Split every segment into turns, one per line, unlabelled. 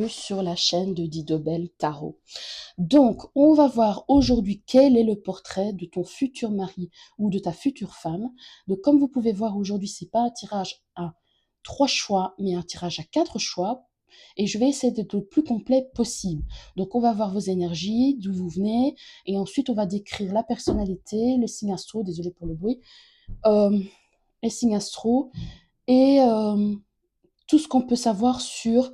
bienvenue sur la chaîne de Didobel Tarot. Donc, on va voir aujourd'hui quel est le portrait de ton futur mari ou de ta future femme. Donc, comme vous pouvez voir aujourd'hui, c'est pas un tirage à 3 choix, mais un tirage à 4 choix. Et je vais essayer d'être le plus complet possible. Donc, on va voir vos énergies, d'où vous venez, et ensuite, on va décrire la personnalité, les signes astro, désolé pour le bruit, les signes astro, et tout ce qu'on peut savoir sur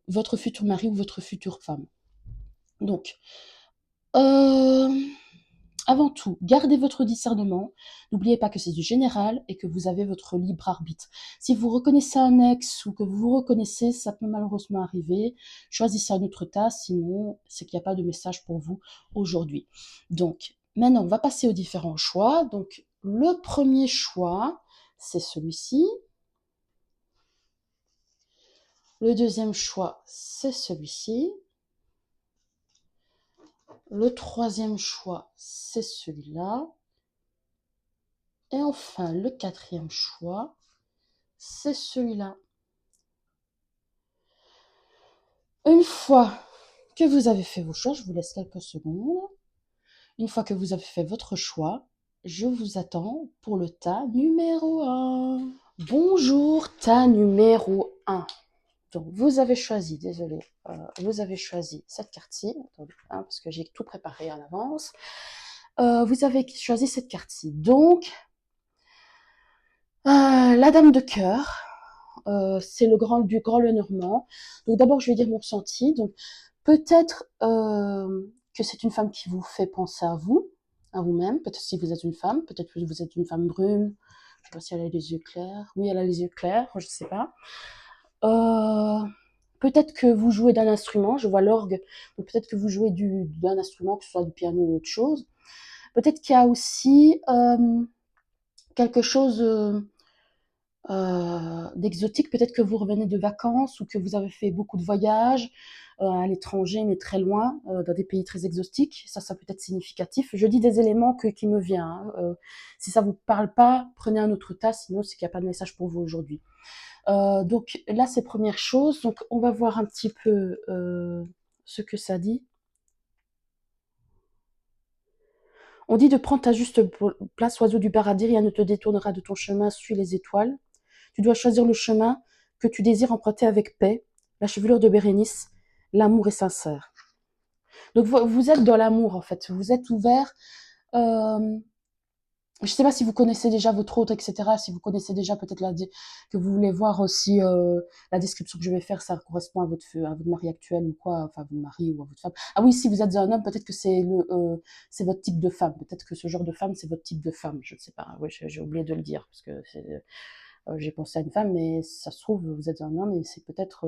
votre futur mari ou votre future femme. Donc, euh, avant tout, gardez votre discernement. N'oubliez pas que c'est du général et que vous avez votre libre arbitre. Si vous reconnaissez un ex ou que vous vous reconnaissez, ça peut malheureusement arriver. Choisissez un autre tas, sinon c'est qu'il n'y a pas de message pour vous aujourd'hui. Donc, maintenant, on va passer aux différents choix. Donc, le premier choix, c'est celui-ci. Le deuxième choix, c'est celui-ci. Le troisième choix, c'est celui-là. Et enfin, le quatrième choix, c'est celui-là. Une fois que vous avez fait vos choix, je vous laisse quelques secondes. Une fois que vous avez fait votre choix, je vous attends pour le tas numéro 1. Bonjour, tas numéro 1. Donc, vous avez choisi, désolé, vous avez choisi cette carte-ci, parce que j'ai tout préparé en avance. Vous avez choisi cette carte-ci. Donc, la dame de cœur, c'est du grand Lenormand. Donc d'abord, je vais dire mon ressenti. Donc peut-être que c'est une femme qui vous fait penser à vous-même. Peut-être si vous êtes une femme, peut-être que vous êtes une femme brune. Je sais pas si elle a les yeux clairs. Oui, elle a les yeux clairs, je sais pas. Peut-être que vous jouez d'un instrument. Je vois l'orgue. Donc peut-être que vous jouez d'un instrument, que ce soit du piano ou autre chose. Peut-être qu'il y a aussi quelque chose d'exotique. Peut-être que vous revenez de vacances ou que vous avez fait beaucoup de voyages à l'étranger, mais très loin, dans des pays très exotiques. Ça peut être significatif. Je dis des éléments qui me viennent. Hein. Si ça vous parle pas, prenez un autre tas, sinon c'est qu'il n'y a pas de message pour vous aujourd'hui. Donc là, c'est première chose. Donc on va voir un petit peu ce que ça dit. On dit de prendre ta juste place, oiseau du paradis, rien ne te détournera de ton chemin, suis les étoiles. Tu dois choisir le chemin que tu désires emprunter avec paix. La chevelure de Bérénice, l'amour est sincère. Donc vous êtes dans l'amour en fait, vous êtes ouvert. Euh, je ne sais pas si vous connaissez déjà votre hôte, etc. Si vous connaissez déjà peut-être que vous voulez voir aussi la description que je vais faire, ça correspond à votre mari actuel ou quoi, enfin votre mari ou à votre femme. Ah oui, si vous êtes un homme, peut-être que c'est votre type de femme. Peut-être que ce genre de femme, c'est votre type de femme. Je ne sais pas. Oui, j'ai oublié de le dire parce que j'ai pensé à une femme, mais ça se trouve, vous êtes un homme et c'est peut-être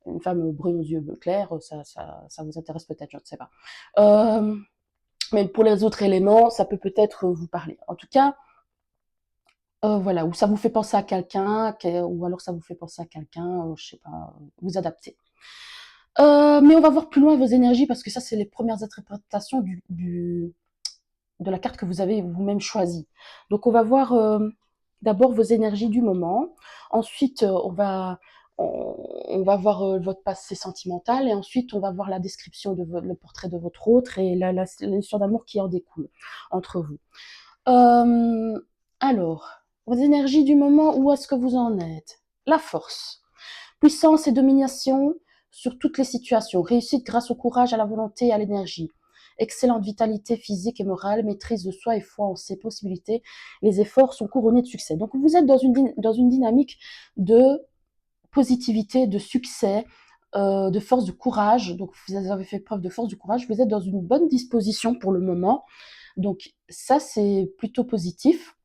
une femme brune aux yeux bleus clairs, ça vous intéresse peut-être, je ne sais pas. Mais pour les autres éléments, ça peut peut-être vous parler. En tout cas, voilà, ou ça vous fait penser à quelqu'un, ou alors ça vous fait penser à quelqu'un, je sais pas, vous adaptez. Mais on va voir plus loin vos énergies parce que ça, c'est les premières interprétations de la carte que vous avez vous-même choisie. Donc, on va voir d'abord vos énergies du moment. Ensuite, on va voir votre passé sentimental et ensuite, on va voir la description le portrait de votre autre et l'histoire d'amour qui en découle entre vous. Alors, vos énergies du moment, où est-ce que vous en êtes? La force. Puissance et domination sur toutes les situations. Réussite grâce au courage, à la volonté et à l'énergie. Excellente vitalité physique et morale, maîtrise de soi et foi en ses possibilités. Les efforts sont couronnés de succès. Donc vous êtes dans une dynamique de positivité, de succès, de force, de courage. Donc vous avez fait preuve de force, de courage. Vous êtes dans une bonne disposition pour le moment. Donc ça, c'est plutôt positif.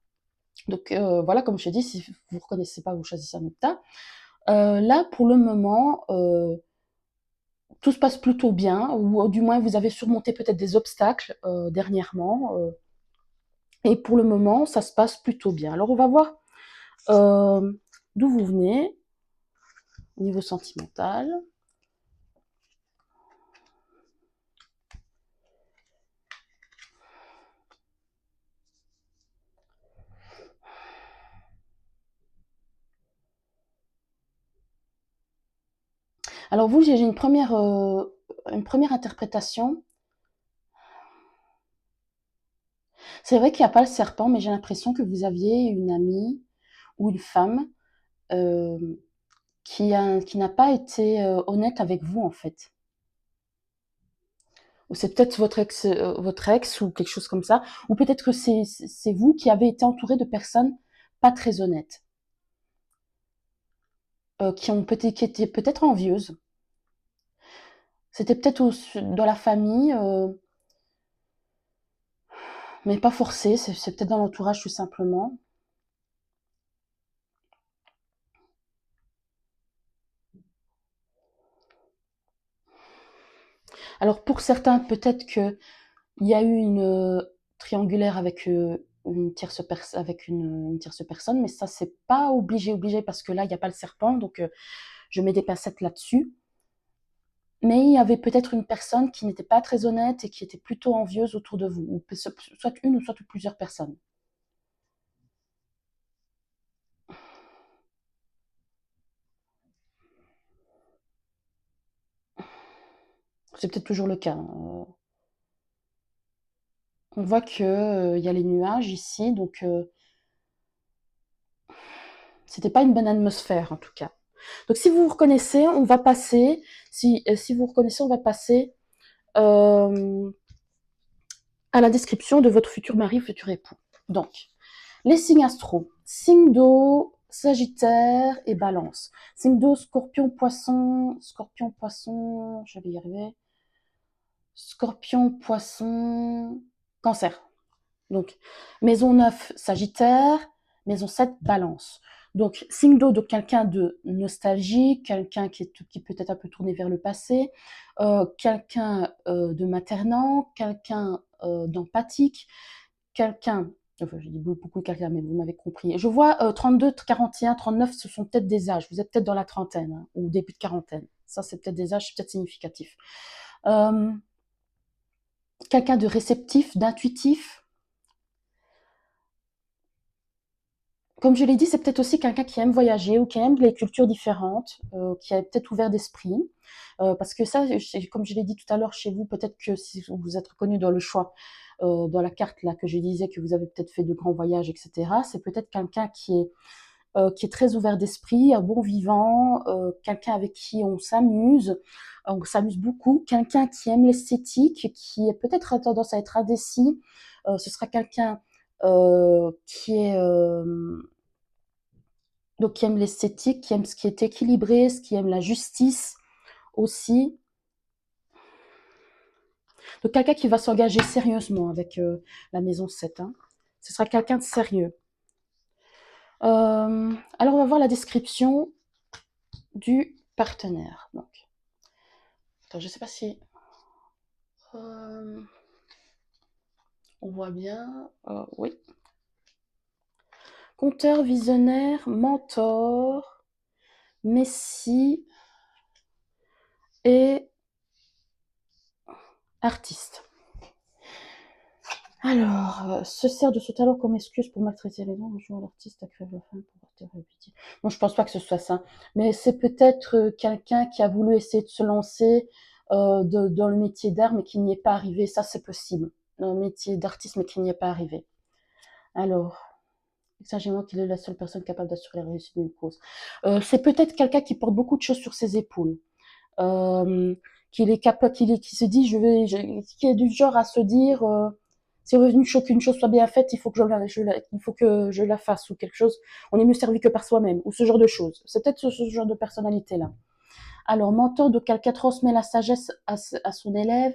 Donc voilà, comme je t'ai dit, si vous ne reconnaissez pas, vous choisissez un autre tas. Là, pour le moment, tout se passe plutôt bien, ou du moins vous avez surmonté peut-être des obstacles dernièrement. Et pour le moment, ça se passe plutôt bien. Alors on va voir d'où vous venez, au niveau sentimental. Alors vous, j'ai une première interprétation. C'est vrai qu'il n'y a pas le serpent, mais j'ai l'impression que vous aviez une amie ou une femme euh, qui n'a pas été honnête avec vous, en fait. Ou c'est peut-être votre ex ou quelque chose comme ça. Ou peut-être que c'est vous qui avez été entouré de personnes pas très honnêtes, qui étaient peut-être envieuses. C'était peut-être dans la famille, mais pas forcé. C'est peut-être dans l'entourage tout simplement. Alors pour certains, peut-être que il y a eu une triangulaire avec une tierce personne, mais ça c'est pas obligé parce que là il n'y a pas le serpent, donc je mets des pincettes là-dessus. Mais il y avait peut-être une personne qui n'était pas très honnête et qui était plutôt envieuse autour de vous, ou soit une ou soit plusieurs personnes. C'est peut-être toujours le cas, hein. On voit que il y a les nuages ici, donc c'était pas une bonne atmosphère en tout cas. Donc si vous vous reconnaissez, on va passer. Si vous vous reconnaissez, on va passer euh, à la description de votre futur mari, futur époux. Donc, les signes astro. Signe d'eau, Sagittaire et Balance. Signe d'eau, Scorpion, Poisson, je vais y arriver. Scorpion, Poisson, Cancer. Donc, maison 9, Sagittaire, maison 7, Balance. Donc, signe d'eau, donc quelqu'un de nostalgique, quelqu'un qui peut être un peu tourné vers le passé, quelqu'un de maternant, quelqu'un d'empathique, quelqu'un, enfin, je dis beaucoup quelqu'un, mais vous m'avez compris. Je vois 32, 41, 39, ce sont peut-être des âges. Vous êtes peut-être dans la trentaine, hein, ou début de quarantaine. Ça, c'est peut-être des âges, c'est peut-être significatif. Euh, quelqu'un de réceptif, d'intuitif. Comme je l'ai dit, c'est peut-être aussi quelqu'un qui aime voyager ou qui aime les cultures différentes, qui est peut-être ouvert d'esprit. Parce que ça, comme je l'ai dit tout à l'heure chez vous, peut-être que si vous êtes reconnu dans le choix, dans la carte là que je disais que vous avez peut-être fait de grands voyages, etc. C'est peut-être quelqu'un qui est très ouvert d'esprit, un bon vivant, quelqu'un avec qui on s'amuse beaucoup, quelqu'un qui aime l'esthétique, qui est peut-être a tendance à être indécis. Ce sera quelqu'un qui est donc qui aime l'esthétique, qui aime ce qui est équilibré, ce qui aime la justice aussi. Donc quelqu'un qui va s'engager sérieusement avec la maison 7, hein. Ce sera quelqu'un de sérieux. Alors on va voir la description du partenaire. Donc, attends, je ne sais pas si euh, on voit bien. Oui. Conteur, visionnaire, mentor, messie et artiste. Alors, se sert de ce talent comme excuse pour maltraiter les gens, jouer l'artiste à crève la faim pour attirer pitié. Non, je pense pas que ce soit ça. Mais c'est peut-être quelqu'un qui a voulu essayer de se lancer dans le métier d'art, mais qui n'y est pas arrivé. Ça, c'est possible. Dans le métier d'artiste, mais qui n'y est pas arrivé. Alors, exagérément qu'il est la seule personne capable d'assurer la réussite d'une cause. C'est peut-être quelqu'un qui porte beaucoup de choses sur ses épaules. Euh, qu'il est capable, qui se dit, qui est du genre à se dire, c'est revenu chaud qu'une chose soit bien faite, il faut que il faut que je la fasse ou quelque chose. On est mieux servi que par soi-même ou ce genre de choses. C'est peut-être ce genre de personnalité là. Alors, mentor de quelqu'un transmet la sagesse à son élève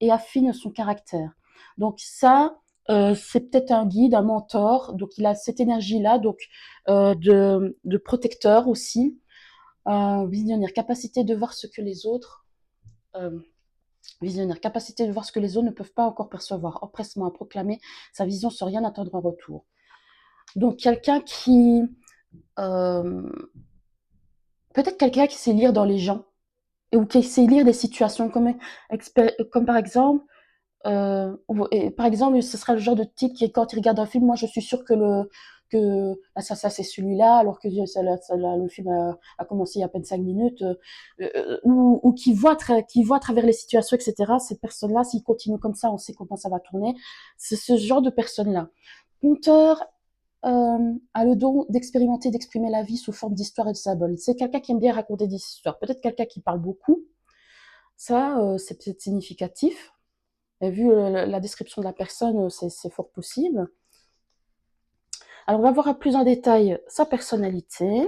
et affine son caractère. Donc ça, c'est peut-être un guide, un mentor. Donc il a cette énergie-là, donc de protecteur aussi, visionnaire, capacité de voir ce que les autres, euh, visionnaire, capacité de voir ce que les autres ne peuvent pas encore percevoir, empressement à proclamer sa vision sans rien attendre en retour. Donc quelqu'un qui, euh, peut-être quelqu'un qui sait lire dans les gens ou qui sait lire des situations comme par exemple, par exemple, ce sera le genre de type qui, quand il regarde un film, moi je suis sûre que que l'assassin c'est celui-là, alors que le film a commencé il y a à peine 5 minutes, ou qui voit à travers les situations, etc. Cette personne-là, s'il continue comme ça, on sait comment ça va tourner. C'est ce genre de personne-là. Conteur a le don d'expérimenter, d'exprimer la vie sous forme d'histoire et de symboles. C'est quelqu'un qui aime bien raconter des histoires. Peut-être quelqu'un qui parle beaucoup. Ça, c'est peut-être significatif. Et vu la description de la personne, c'est fort possible. Alors, on va voir plus en détail sa personnalité.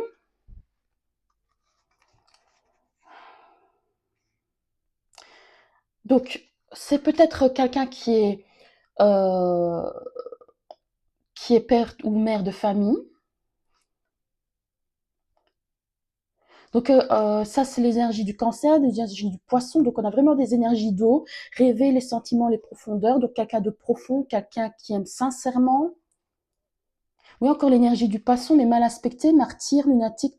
Donc, c'est peut-être quelqu'un euh, qui est père ou mère de famille. Donc, ça, c'est les énergies du cancer, les énergies du poisson. Donc, on a vraiment des énergies d'eau, rêver les sentiments, les profondeurs. Donc, quelqu'un de profond, quelqu'un qui aime sincèrement. Oui, encore l'énergie du poisson, mais mal aspecté, martyr, lunatique,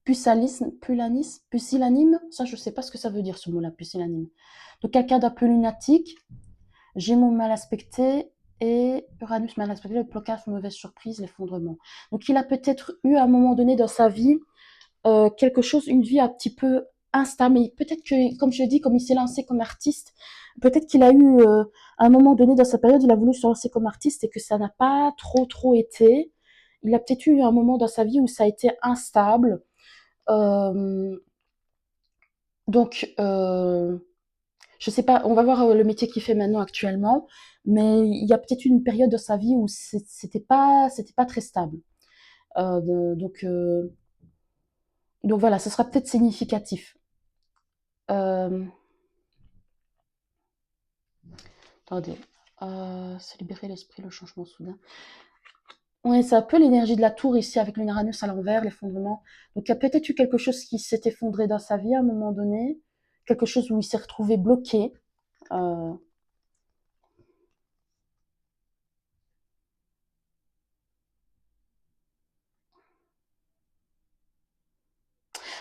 pusillanime. Ça, je ne sais pas ce que ça veut dire, ce mot-là, pusillanime. Donc, quelqu'un d'un peu lunatique, Gémeaux mal aspecté et Uranus mal aspecté, le blocage, mauvaise surprise, l'effondrement. Donc, il a peut-être eu à un moment donné dans sa vie quelque chose, une vie un petit peu instable. Mais peut-être que, comme je dis, comme il s'est lancé comme artiste, peut-être qu'il a eu, à un moment donné dans sa période, il a voulu se lancer comme artiste et que ça n'a pas trop été. Il a peut-être eu un moment dans sa vie où ça a été instable. Euh, donc, je sais pas, on va voir le métier qu'il fait maintenant actuellement, mais il y a peut-être une période de sa vie où c'était pas très stable. Donc voilà, ce sera peut-être significatif. Euh, Attendez. Se libérer l'esprit, le changement soudain. Ouais, c'est un peu l'énergie de la tour ici avec l'Uranus à l'envers, l'effondrement. Donc il y a peut-être eu quelque chose qui s'est effondré dans sa vie à un moment donné, quelque chose où il s'est retrouvé bloqué. Euh...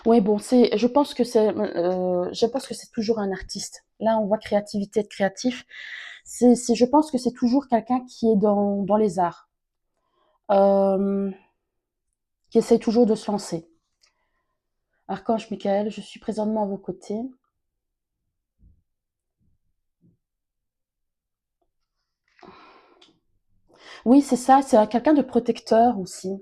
Ouais, bon, je pense que c'est toujours un artiste. Là, on voit créativité, être créatif. Je pense que c'est toujours quelqu'un qui est dans les arts, euh, qui essaie toujours de se lancer. Archange Michael, je suis présentement à vos côtés. Oui, c'est ça, c'est quelqu'un de protecteur aussi.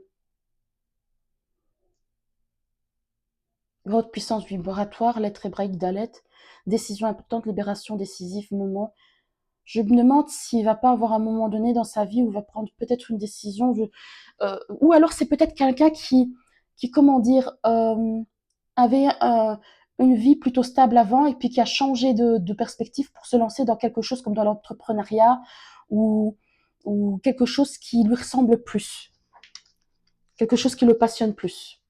Haute puissance vibratoire, lettre hébraïque Dalet, décision importante, libération décisive, moment. Je me demande s'il va pas avoir un moment donné dans sa vie où il va prendre peut-être une décision, ou alors c'est peut-être quelqu'un qui, comment dire, avait une vie plutôt stable avant et puis qui a changé de perspective pour se lancer dans quelque chose comme dans l'entrepreneuriat ou, ou quelque chose qui lui ressemble plus, quelque chose qui le passionne plus.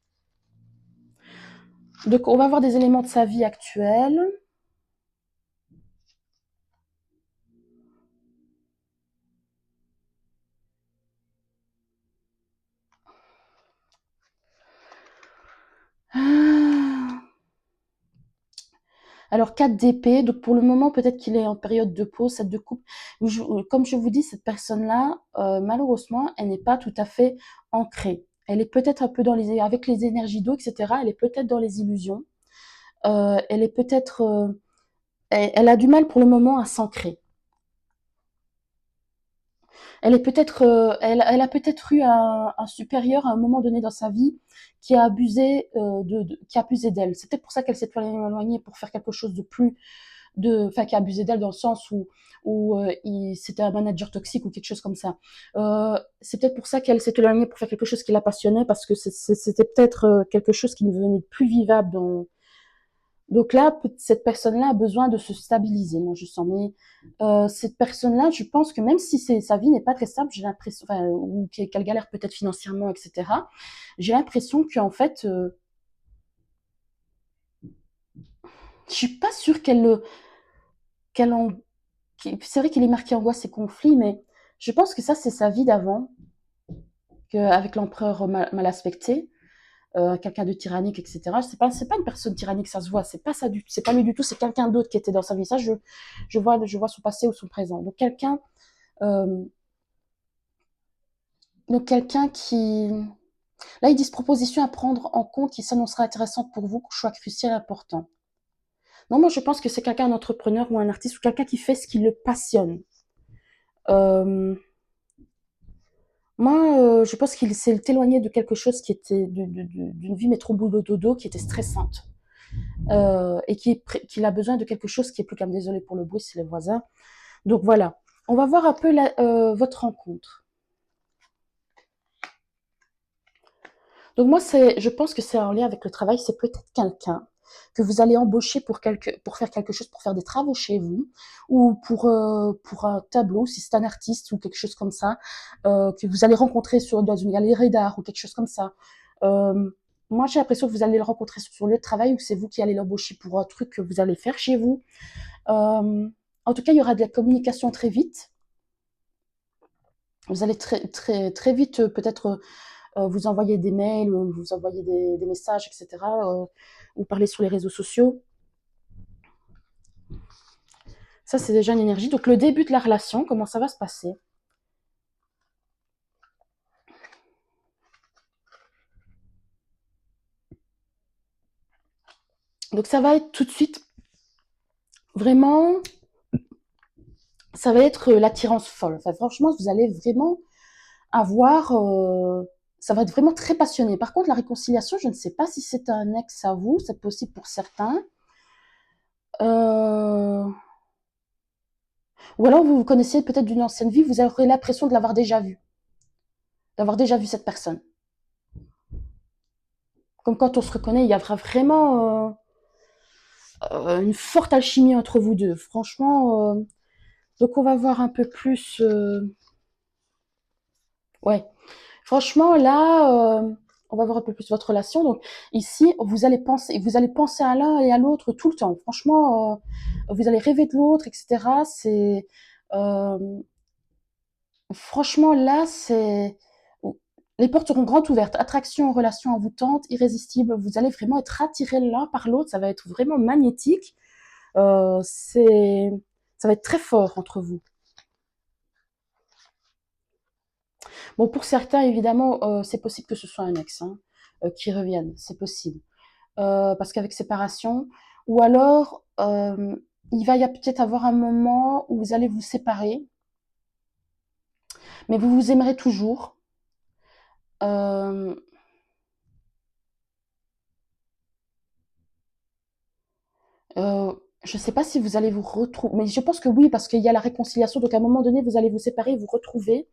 Donc on va voir des éléments de sa vie actuelle. Ah. Alors 4 d'épée, donc pour le moment peut-être qu'il est en période de pause, cette de coupe. Comme je vous dis, cette personne-là, malheureusement, elle n'est pas tout à fait ancrée. Elle est peut-être un peu avec les énergies d'eau, etc. Elle est peut-être dans les illusions. Elle est peut-être, elle a du mal pour le moment à s'ancrer. Elle a peut-être eu un supérieur à un moment donné dans sa vie qui a abusé qui a abusé d'elle. C'est peut-être pour ça qu'elle s'est éloignée pour faire quelque chose de plus, qui a abusé d'elle dans le sens où c'était un manager toxique ou quelque chose comme ça. C'est peut-être pour ça qu'elle s'est éloignée pour faire quelque chose qui la passionnait parce que c'était peut-être quelque chose qui ne devenait plus vivable donc là, cette personne-là a besoin de se stabiliser, moi je sens. Mais cette personne-là, je pense que même si sa vie n'est pas très stable, j'ai l'impression, ou qu'elle galère peut-être financièrement, etc. J'ai l'impression qu'en fait, je suis pas sûre qu'elle en, c'est vrai qu'il est marqué angoisse et conflit, mais je pense que ça c'est sa vie d'avant, avec l'empereur mal aspecté. Quelqu'un de tyrannique, etc. C'est pas une personne tyrannique, ça se voit. C'est pas ça c'est pas lui du tout. C'est quelqu'un d'autre qui était dans sa vie. Ça, je vois son passé ou son présent. Donc quelqu'un, euh, Donc quelqu'un qui... Là, ils disent proposition à prendre en compte qui s'annoncera intéressante pour vous, choix crucial important. Non, moi je pense que c'est quelqu'un, un entrepreneur ou un artiste ou quelqu'un qui fait ce qui le passionne. Euh, Moi, je pense qu'il s'est éloigné de quelque chose qui était d'une vie métro boulot dodo qui était stressante et qu'il a besoin de quelque chose qui est plus calme. Désolée pour le bruit, c'est les voisins. Donc voilà, on va voir un peu votre rencontre. Donc moi, je pense que c'est en lien avec le travail. C'est peut-être quelqu'un que vous allez embaucher pour faire quelque chose, pour faire des travaux chez vous, ou pour un tableau, si c'est un artiste ou quelque chose comme ça, que vous allez rencontrer dans une galerie d'art ou quelque chose comme ça. Euh, Moi, j'ai l'impression que vous allez le rencontrer sur le lieu de travail ou que c'est vous qui allez l'embaucher pour un truc que vous allez faire chez vous. En tout cas, il y aura de la communication très vite. Vous allez très vite peut-être vous envoyer des mails, vous envoyer des messages, etc. Ou parler sur les réseaux sociaux. Ça, c'est déjà une énergie. Donc, le début de la relation, comment ça va se passer? Donc, ça va être tout de suite vraiment, ça va être l'attirance folle. Enfin, franchement, vous allez vraiment avoir, ça va être vraiment très passionné. Par contre, la réconciliation, je ne sais pas si c'est un ex à vous, c'est possible pour certains. Euh, ou alors, vous vous connaissez peut-être d'une ancienne vie, vous aurez l'impression de l'avoir déjà vu, d'avoir déjà vu cette personne. Comme quand on se reconnaît, il y a vraiment une forte alchimie entre vous deux. Franchement, donc on va voir un peu plus. Ouais, franchement là, on va voir un peu plus votre relation. Donc ici, vous allez penser à l'un et à l'autre tout le temps. Franchement, vous allez rêver de l'autre, etc. C'est euh, franchement là, c'est les portes seront grandes ouvertes. Attraction, relation envoûtante, irrésistible. Vous allez vraiment être attirés l'un par l'autre. Ça va être vraiment magnétique. C'est, ça va être très fort entre vous. Bon, pour certains, évidemment, c'est possible que ce soit un ex hein, qui revienne, c'est possible. Parce qu'avec séparation, ou alors il va y a peut-être avoir un moment où vous allez vous séparer, mais vous vous aimerez toujours. Euh, euh, je ne sais pas si vous allez vous retrouver, mais je pense que oui, parce qu'il y a la réconciliation. Donc à un moment donné, vous allez vous séparer, vous retrouver.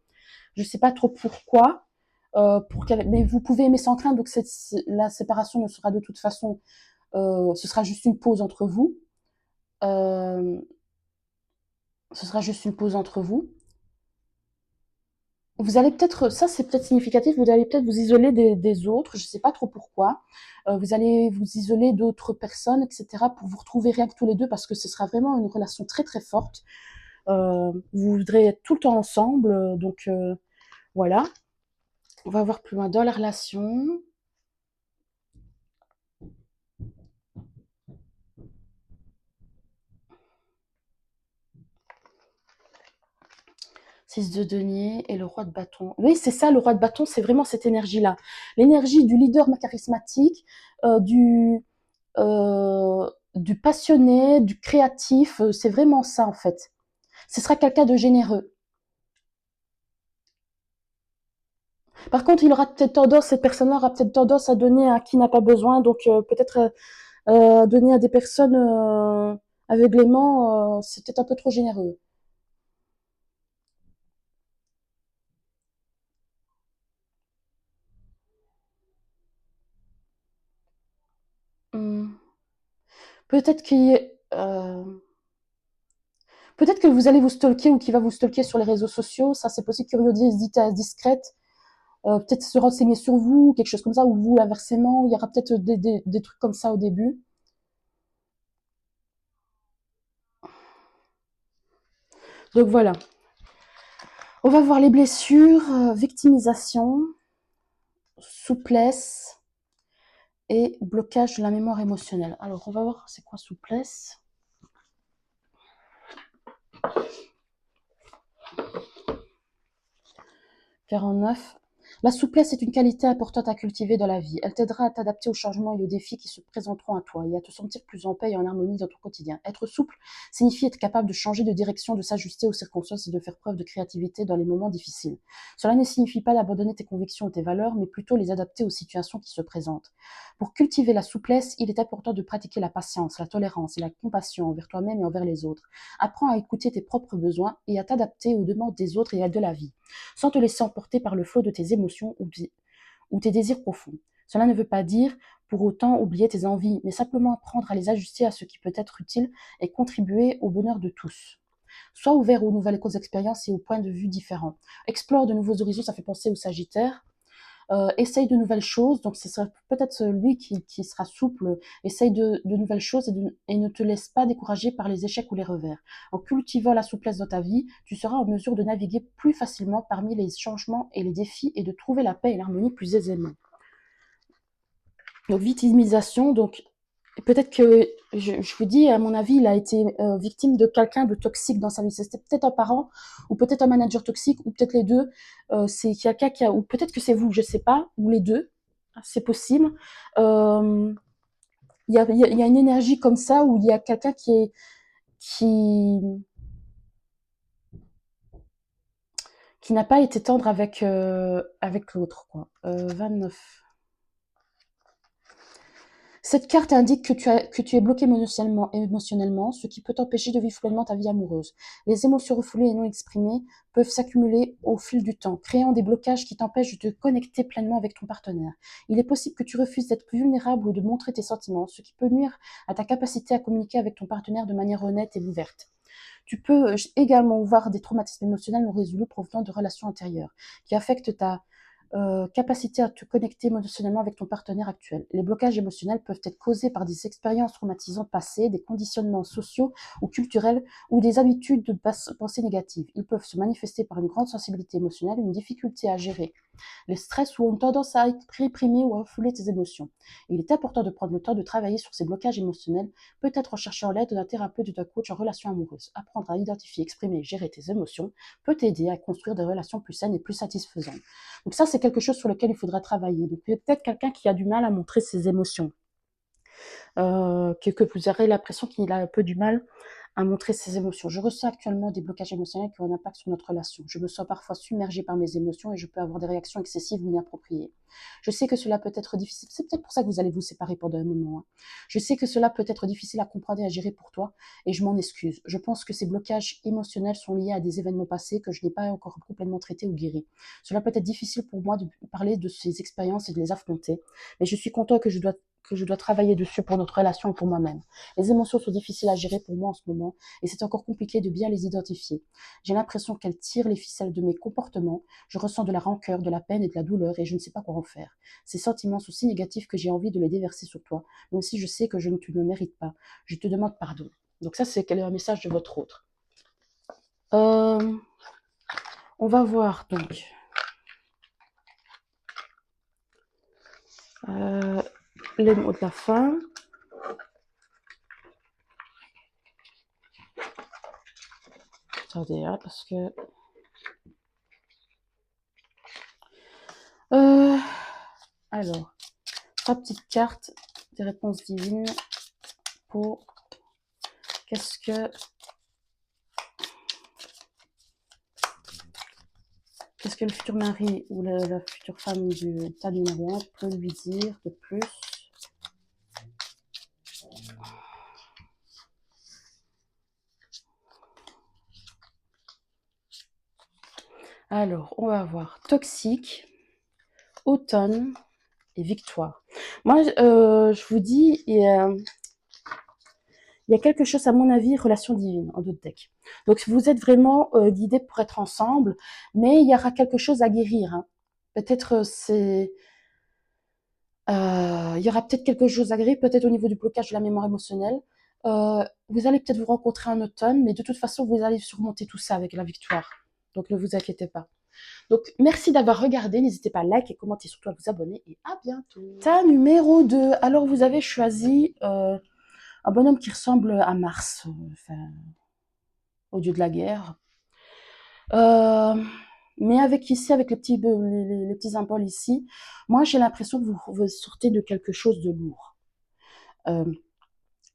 Je ne sais pas trop pourquoi. Mais vous pouvez aimer sans crainte, donc la séparation ne sera de toute façon, ce sera juste une pause entre vous. Euh, Ce sera juste une pause entre vous. Vous allez peut-être, ça c'est peut-être significatif, vous allez peut-être vous isoler des autres, je ne sais pas trop pourquoi. Vous allez vous isoler d'autres personnes, etc. pour vous retrouver rien que tous les deux parce que ce sera vraiment une relation très très forte. Vous voudrez être tout le temps ensemble, donc voilà. On va voir plus loin dans la relation. 6 de denier et le roi de bâton. Oui, c'est ça, le roi de bâton, c'est vraiment cette énergie-là. L'énergie du leader charismatique, euh, du, du passionné, du créatif, c'est vraiment ça en fait. Ce sera quelqu'un de généreux. Par contre, il aura peut-être tendance, cette personne-là aura peut-être tendance à donner à qui n'a pas besoin, donc peut-être donner à des personnes aveuglément, c'est peut-être un peu trop généreux. Hum. Peut-être qu'il Peut-être que vous allez vous stalker ou qu'il va vous stalker sur les réseaux sociaux. Ça, c'est possible. Curiosité discrète. Peut-être se renseigner sur vous, quelque chose comme ça, ou vous, inversement. Il y aura peut-être des trucs comme ça au début. Donc voilà. On va voir les blessures, victimisation, souplesse et blocage de la mémoire émotionnelle. Alors, on va voir c'est quoi souplesse. 49. La souplesse est une qualité importante à cultiver dans la vie. Elle t'aidera à t'adapter aux changements et aux défis qui se présenteront à toi et à te sentir plus en paix et en harmonie dans ton quotidien. Être souple signifie être capable de changer de direction, de s'ajuster aux circonstances et de faire preuve de créativité dans les moments difficiles. Cela ne signifie pas d'abandonner tes convictions ou tes valeurs, mais plutôt les adapter aux situations qui se présentent. Pour cultiver la souplesse, il est important de pratiquer la patience, la tolérance et la compassion envers toi-même et envers les autres. Apprends à écouter tes propres besoins et à t'adapter aux demandes des autres et à de la vie, sans te laisser emporter par le flot de tes émotions ou tes désirs profonds. Cela ne veut pas dire pour autant oublier tes envies, mais simplement apprendre à les ajuster à ce qui peut être utile et contribuer au bonheur de tous. Sois ouvert aux nouvelles expériences et aux points de vue différents. Explore de nouveaux horizons, ça fait penser au Sagittaire. Essaye de nouvelles choses, donc ce sera peut-être lui qui sera souple. Essaye de nouvelles choses et ne te laisse pas décourager par les échecs ou les revers. En cultivant la souplesse dans ta vie, tu seras en mesure de naviguer plus facilement parmi les changements et les défis et de trouver la paix et l'harmonie plus aisément. Donc victimisation, donc peut-être que, je vous dis, à mon avis, il a été victime de quelqu'un de toxique dans sa vie. C'était peut-être un parent, ou peut-être un manager toxique, ou peut-être les deux. C'est quelqu'un qui a, ou peut-être que c'est vous, je sais pas, ou les deux. C'est possible. Euh, il y a une énergie comme ça où il y a quelqu'un qui n'a pas été tendre avec l'autre, quoi. 29. Cette carte indique que tu es bloqué émotionnellement, ce qui peut t'empêcher de vivre pleinement ta vie amoureuse. Les émotions refoulées et non exprimées peuvent s'accumuler au fil du temps, créant des blocages qui t'empêchent de te connecter pleinement avec ton partenaire. Il est possible que tu refuses d'être plus vulnérable ou de montrer tes sentiments, ce qui peut nuire à ta capacité à communiquer avec ton partenaire de manière honnête et ouverte. Tu peux également voir des traumatismes émotionnels non résolus provenant de relations antérieures, qui affectent ta capacité à te connecter émotionnellement avec ton partenaire actuel. Les blocages émotionnels peuvent être causés par des expériences traumatisantes passées, des conditionnements sociaux ou culturels ou des habitudes de pensée négatives. Ils peuvent se manifester par une grande sensibilité émotionnelle, une difficulté à gérer les stress ou une tendance à réprimer ou à refouler tes émotions. Il est important de prendre le temps de travailler sur ces blocages émotionnels, peut-être en cherchant l'aide d'un thérapeute ou d'un coach en relation amoureuse. Apprendre à identifier, exprimer et gérer tes émotions peut t'aider à construire des relations plus saines et plus satisfaisantes. Donc ça, c'est quelque chose sur lequel il faudra travailler. Donc peut-être quelqu'un qui a du mal à montrer ses émotions, que vous aurez l'impression qu'il a un peu du mal à montrer ses émotions. Je ressens actuellement des blocages émotionnels qui ont un impact sur notre relation. Je me sens parfois submergée par mes émotions et je peux avoir des réactions excessives ou inappropriées. Je sais que cela peut être difficile. C'est peut-être pour ça que vous allez vous séparer pendant un moment, hein. Je sais que cela peut être difficile à comprendre et à gérer pour toi et je m'en excuse. Je pense que ces blocages émotionnels sont liés à des événements passés que je n'ai pas encore complètement traités ou guéris. Cela peut être difficile pour moi de parler de ces expériences et de les affronter, mais je suis content que je dois travailler dessus pour notre relation et pour moi-même. Les émotions sont difficiles à gérer pour moi en ce moment et c'est encore compliqué de bien les identifier. J'ai l'impression qu'elles tirent les ficelles de mes comportements. Je ressens de la rancœur, de la peine et de la douleur et je ne sais pas quoi en faire. Ces sentiments sont si négatifs que j'ai envie de les déverser sur toi, même si je sais que tu ne le mérites pas. Je te demande pardon. Donc ça, c'est un message de votre autre. On va voir donc. Les mots de la fin. Attendez, hein, parce que... alors, 3 petites cartes des réponses divines pour qu'est-ce que le futur mari ou la future femme du tas numéro 1 peut lui dire de plus? Alors, on va voir toxique, automne et victoire. Moi, je vous dis, il y a quelque chose, à mon avis, relation divine en d'autres decks. Donc, vous êtes vraiment guidés pour être ensemble, mais il y aura quelque chose à guérir, hein. Peut-être il y aura peut-être quelque chose à guérir, peut-être au niveau du blocage de la mémoire émotionnelle. Vous allez peut-être vous rencontrer en automne, mais de toute façon, vous allez surmonter tout ça avec la victoire. Donc, ne vous inquiétez pas. Donc, merci d'avoir regardé. N'hésitez pas à liker, commenter, surtout à vous abonner. Et à bientôt. Tas numéro 2. Alors, vous avez choisi un bonhomme qui ressemble à Mars, enfin, au dieu de la guerre. Mais avec ici, avec les petits symboles ici, moi j'ai l'impression que vous sortez de quelque chose de lourd. Euh,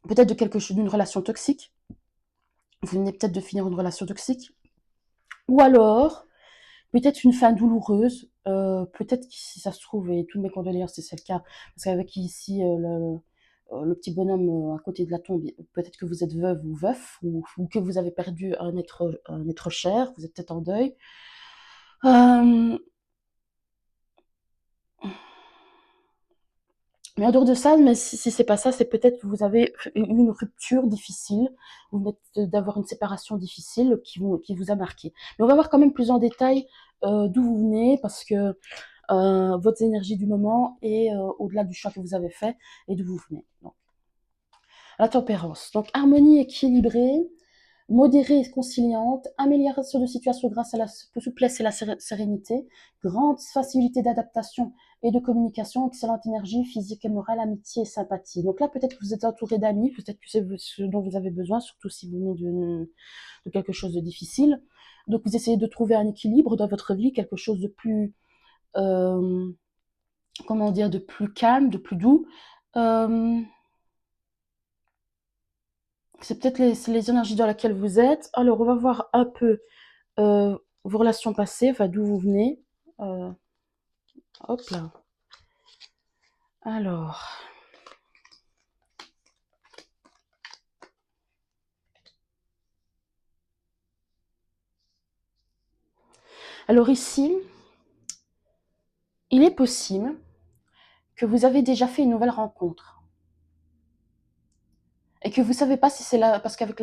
Peut-être de quelque chose, d'une relation toxique. Vous venez peut-être de finir une relation toxique. Ou alors, peut-être une fin douloureuse. Peut-être que si ça se trouve, et toutes mes condoléances si c'est le cas, parce qu'avec ici le petit bonhomme à côté de la tombe, peut-être que vous êtes veuve ou veuf, ou que vous avez perdu un être cher, vous êtes peut-être en deuil. Euh, Mais en dehors de ça, mais si c'est pas ça, c'est peut-être que vous avez eu une rupture difficile, vous venez d'avoir une séparation difficile qui vous a marqué. Mais on va voir quand même plus en détail d'où vous venez, parce que votre énergie du moment et au-delà du choix que vous avez fait et d'où vous venez. Donc, la tempérance. Donc, harmonie équilibrée, modérée et conciliante, amélioration de situation grâce à la souplesse et la sérénité, grande facilité d'adaptation et de communication, excellente énergie physique et morale, amitié et sympathie. Donc là, peut-être que vous êtes entouré d'amis, peut-être que c'est ce dont vous avez besoin, surtout si vous venez de quelque chose de difficile. Donc vous essayez de trouver un équilibre dans votre vie, quelque chose de plus, euh, comment dire, de plus calme, de plus doux. Euh, c'est peut-être les énergies dans lesquelles vous êtes. Alors, on va voir un peu vos relations passées, enfin d'où vous venez. Euh, Hop là. Alors, alors ici, il est possible que vous avez déjà fait une nouvelle rencontre et que vous savez pas si c'est la, parce qu'avec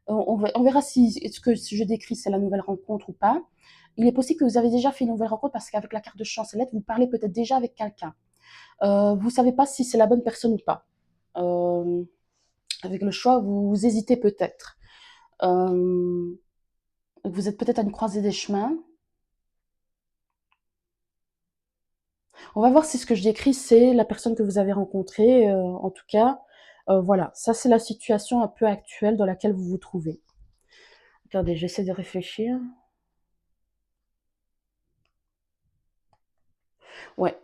on verra si ce que je décris c'est la nouvelle rencontre ou pas. Il est possible que vous avez déjà fait une nouvelle rencontre parce qu'avec la carte de chancelette, vous parlez peut-être déjà avec quelqu'un. Vous savez pas si c'est la bonne personne ou pas. Euh, Avec le choix, vous hésitez peut-être. Euh, vous êtes peut-être à une croisée des chemins. On va voir si ce que je décris, c'est la personne que vous avez rencontrée, en tout cas. Voilà, ça c'est la situation un peu actuelle dans laquelle vous vous trouvez. Attendez, j'essaie de réfléchir. Ouais,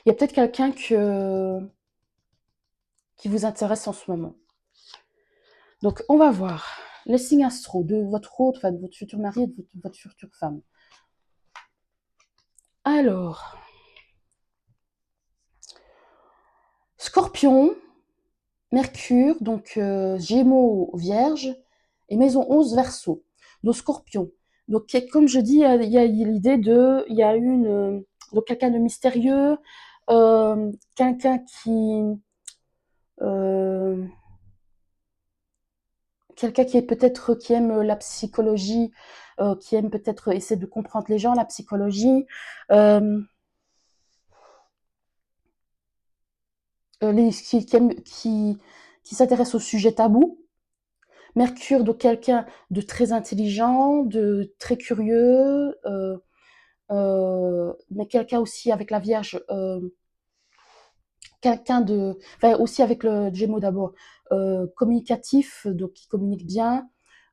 il y a peut-être quelqu'un qui vous intéresse en ce moment. Donc, on va voir les signes astro de votre autre, enfin de votre futur mari et de votre future femme. Alors, Scorpion, Mercure, donc Gémeaux, Vierge, et maison 11, Verseau. Donc Scorpion. Donc comme je dis, il y a l'idée de, il y a donc quelqu'un de mystérieux, quelqu'un euh, quelqu'un qui est peut-être qui aime la psychologie, qui aime peut-être essayer de comprendre les gens, la psychologie, euh, qui s'intéresse aux sujets tabous. Mercure, donc quelqu'un de très intelligent, de très curieux, mais quelqu'un aussi avec la Vierge, quelqu'un de, enfin aussi avec le Gémeaux d'abord, communicatif, donc qui communique bien.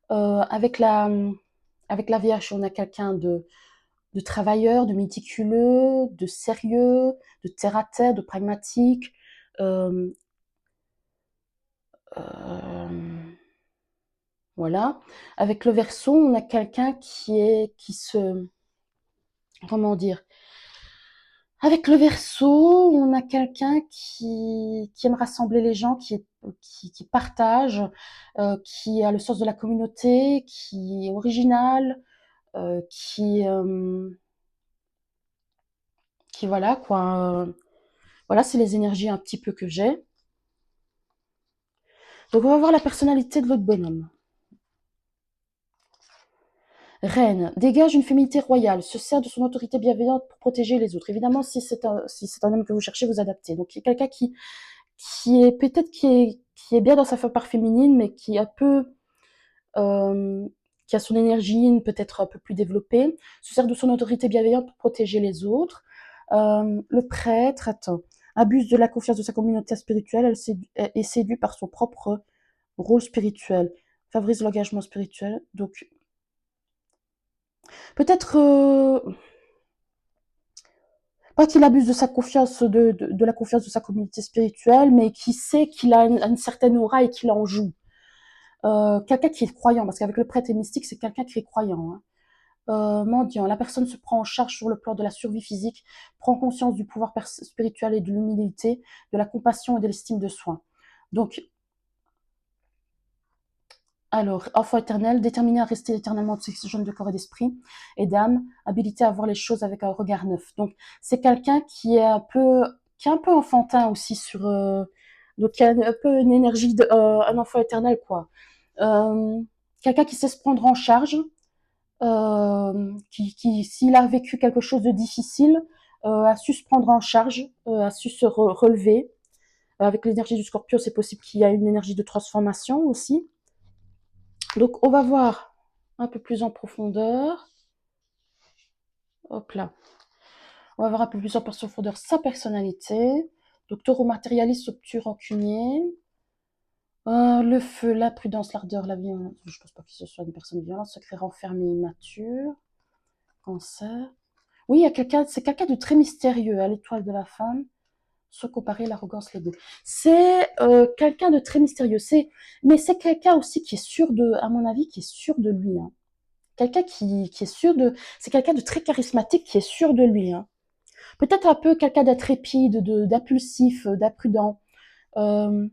Avec avec la Vierge, on a quelqu'un de travailleur, de méticuleux, de sérieux, de terre à terre, de pragmatique. Euh, euh, voilà. Avec le Verseau, on a quelqu'un qui se, comment dire, avec le Verseau, on a quelqu'un qui aime rassembler les gens, qui partage, qui a le sens de la communauté, qui est original, qui voilà quoi. Voilà, c'est les énergies un petit peu que j'ai. Donc on va voir la personnalité de votre bonhomme. Reine, dégage une féminité royale, se sert de son autorité bienveillante pour protéger les autres. Évidemment, si c'est un homme que vous cherchez, vous adaptez. Donc il y a quelqu'un qui est peut-être qui est bien dans sa part féminine, mais euh, qui a son énergie peut-être un peu plus développée, se sert de son autorité bienveillante pour protéger les autres. Le prêtre, attends, abuse de la confiance de sa communauté spirituelle, elle est séduite par son propre rôle spirituel, favorise l'engagement spirituel. Donc, Peut-être pas qu'il abuse de sa confiance, de la confiance de sa communauté spirituelle, mais qui sait qu'il a une certaine aura et qu'il en joue. Quelqu'un qui est croyant, parce qu'avec le prêtre et mystique, c'est quelqu'un qui est croyant. Hein. Mendiant, la personne se prend en charge sur le plan de la survie physique, prend conscience du pouvoir spirituel et de l'humilité, de la compassion et de l'estime de soi. Donc, alors, enfant éternel, déterminé à rester éternellement jeune de corps et d'esprit et d'âme, habilité à voir les choses avec un regard neuf. Donc, c'est quelqu'un qui est un peu enfantin aussi donc qui a un peu une énergie un enfant éternel, quoi. Euh, Quelqu'un qui sait se prendre en charge, s'il a vécu quelque chose de difficile, a su se prendre en charge, a su se relever. Avec l'énergie du Scorpio, c'est possible qu'il y ait une énergie de transformation aussi. Donc, on va voir un peu plus en profondeur. Hop là. On va voir un peu plus en profondeur sa personnalité. Donc, taureau matérialiste, obtus, rancunier. Le feu, la prudence, l'ardeur, la violence. Je ne pense pas que ce soit une personne violente, secret renfermé, immature. Cancer. Oui, c'est quelqu'un de très mystérieux, à l'étoile de la femme. Se comparer l'arrogance, l'ego. C'est quelqu'un de très mystérieux. Mais c'est quelqu'un aussi qui est sûr à mon avis, qui est sûr de lui. Hein. Quelqu'un qui est sûr c'est quelqu'un de très charismatique qui est sûr de lui. Hein. Peut-être un peu quelqu'un d'intrépide, d'impulsif, d'imprudent. Euh,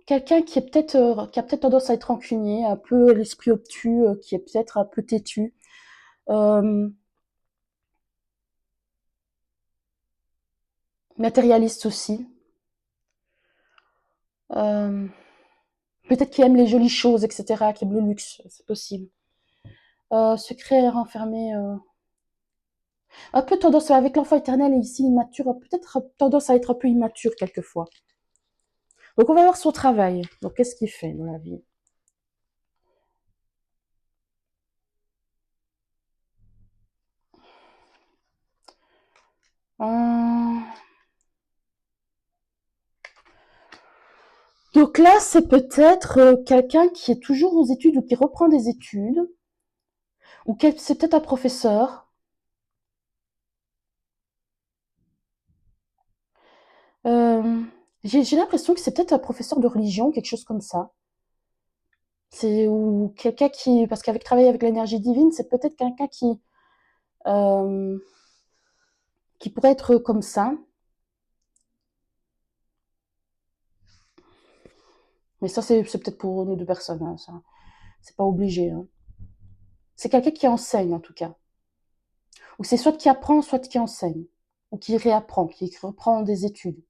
Quelqu'un qui a peut-être tendance à être rancunier, un peu l'esprit obtus, qui est peut-être un peu têtu. Euh, Matérialiste aussi. Euh, Peut-être qui aime les jolies choses, etc., qui aime le luxe, c'est possible. Secret renfermé. Un peu tendance, avec l'enfant éternel et ici immature, peut-être tendance à être un peu immature quelquefois. Donc on va voir son travail. Donc qu'est-ce qu'il fait dans la vie? Hum. Donc là, c'est peut-être quelqu'un qui est toujours aux études ou qui reprend des études, ou c'est peut-être un professeur. Euh, j'ai l'impression que c'est peut-être un professeur de religion, quelque chose comme ça. C'est ou quelqu'un parce qu'avec travailler avec l'énergie divine, c'est peut-être quelqu'un euh, qui pourrait être comme ça. Mais ça, c'est peut-être pour nous deux personnes. Hein, ça, c'est pas obligé. Hein. C'est quelqu'un qui enseigne en tout cas. Ou c'est soit qui apprend, soit qui enseigne, ou qui réapprend, qui reprend des études.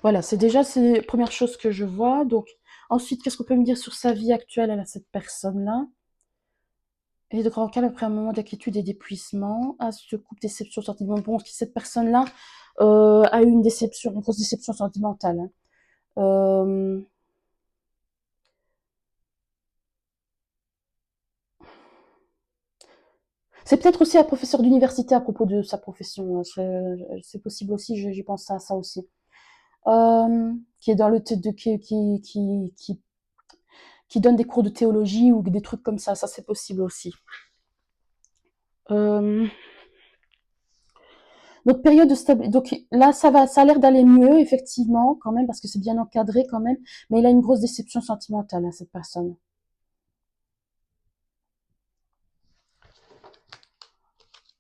Voilà, c'est déjà ces premières choses que je vois. Donc, ensuite, qu'est-ce qu'on peut me dire sur sa vie actuelle à cette personne-là? Et de grand calme après un moment d'inquiétude et d'épuisement, à ce couple déception sentimentale. Bon, cette personne-là a eu une grosse déception sentimentale. Hein. Euh, c'est peut-être aussi un professeur d'université à propos de sa profession. Hein. C'est possible aussi, j'y pense à ça aussi. Qui est dans le qui donne des cours de théologie ou des trucs comme ça c'est possible aussi. Euh, donc période de stabilité, donc là ça a l'air d'aller mieux effectivement quand même parce que c'est bien encadré quand même, mais il a une grosse déception sentimentale à cette personne.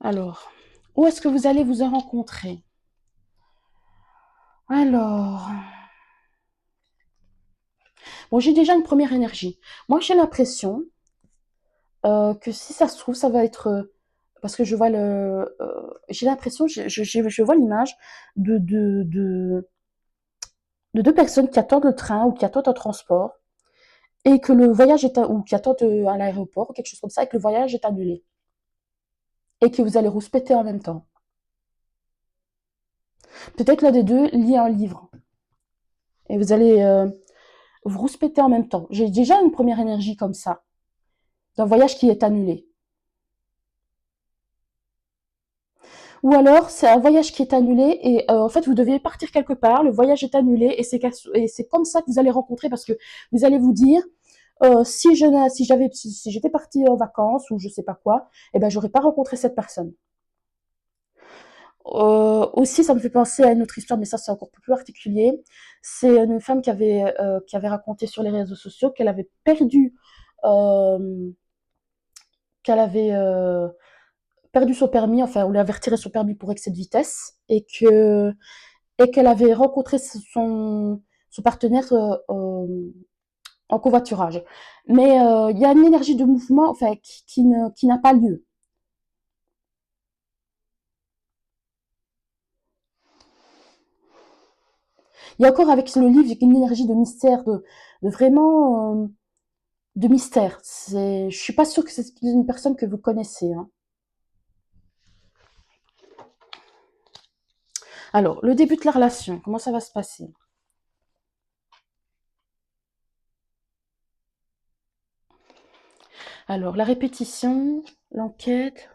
Alors, où est-ce que vous allez vous en rencontrer? Alors, bon j'ai déjà une première énergie. Moi j'ai l'impression que si ça se trouve ça va être parce que je vois j'ai l'impression, je vois l'image de deux personnes qui attendent le train ou qui attendent un transport et que le voyage ou qui attendent à l'aéroport ou quelque chose comme ça et que le voyage est annulé et que vous allez rouspéter en même temps. Peut-être l'un des deux lit un livre et vous allez vous rouspéter en même temps. J'ai déjà une première énergie comme ça d'un voyage qui est annulé. Ou alors, c'est un voyage qui est annulé et en fait, vous deviez partir quelque part, le voyage est annulé et c'est comme ça que vous allez rencontrer parce que vous allez vous dire, si j'étais partie en vacances ou je sais pas quoi, eh ben, j'aurais pas rencontré cette personne. Aussi, ça me fait penser à une autre histoire, mais ça, c'est encore plus particulier. C'est une femme qui avait raconté sur les réseaux sociaux qu'elle avait euh, qu'elle avait perdu son permis, enfin, on lui avait retiré son permis pour excès de vitesse et qu'elle avait rencontré son partenaire en covoiturage. Mais il y a une énergie de mouvement, enfin, qui n'a pas lieu. Il y a encore avec le livre, il y a une énergie de mystère, de vraiment de mystère. Je suis pas sûre que c'est une personne que vous connaissez, hein. Alors, le début de la relation, comment ça va se passer? Alors, la répétition, l'enquête,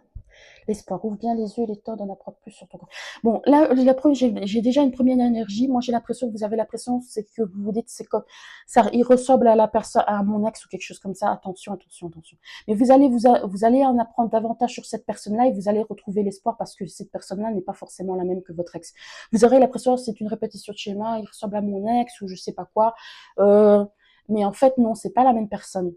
l'espoir. Ouvre bien les yeux, les temps d'en apprendre plus sur ton corps. Bon, là, j'ai déjà une première énergie. Moi, j'ai l'impression que vous avez l'impression, c'est que vous vous dites, c'est comme ça, il ressemble à la personne, à mon ex ou quelque chose comme ça. Attention, attention, attention. Mais vous allez en apprendre davantage sur cette personne-là et vous allez retrouver l'espoir parce que cette personne-là n'est pas forcément la même que votre ex. Vous aurez l'impression que c'est une répétition de schéma, il ressemble à mon ex ou je sais pas quoi. Euh, mais en fait, non, c'est pas la même personne.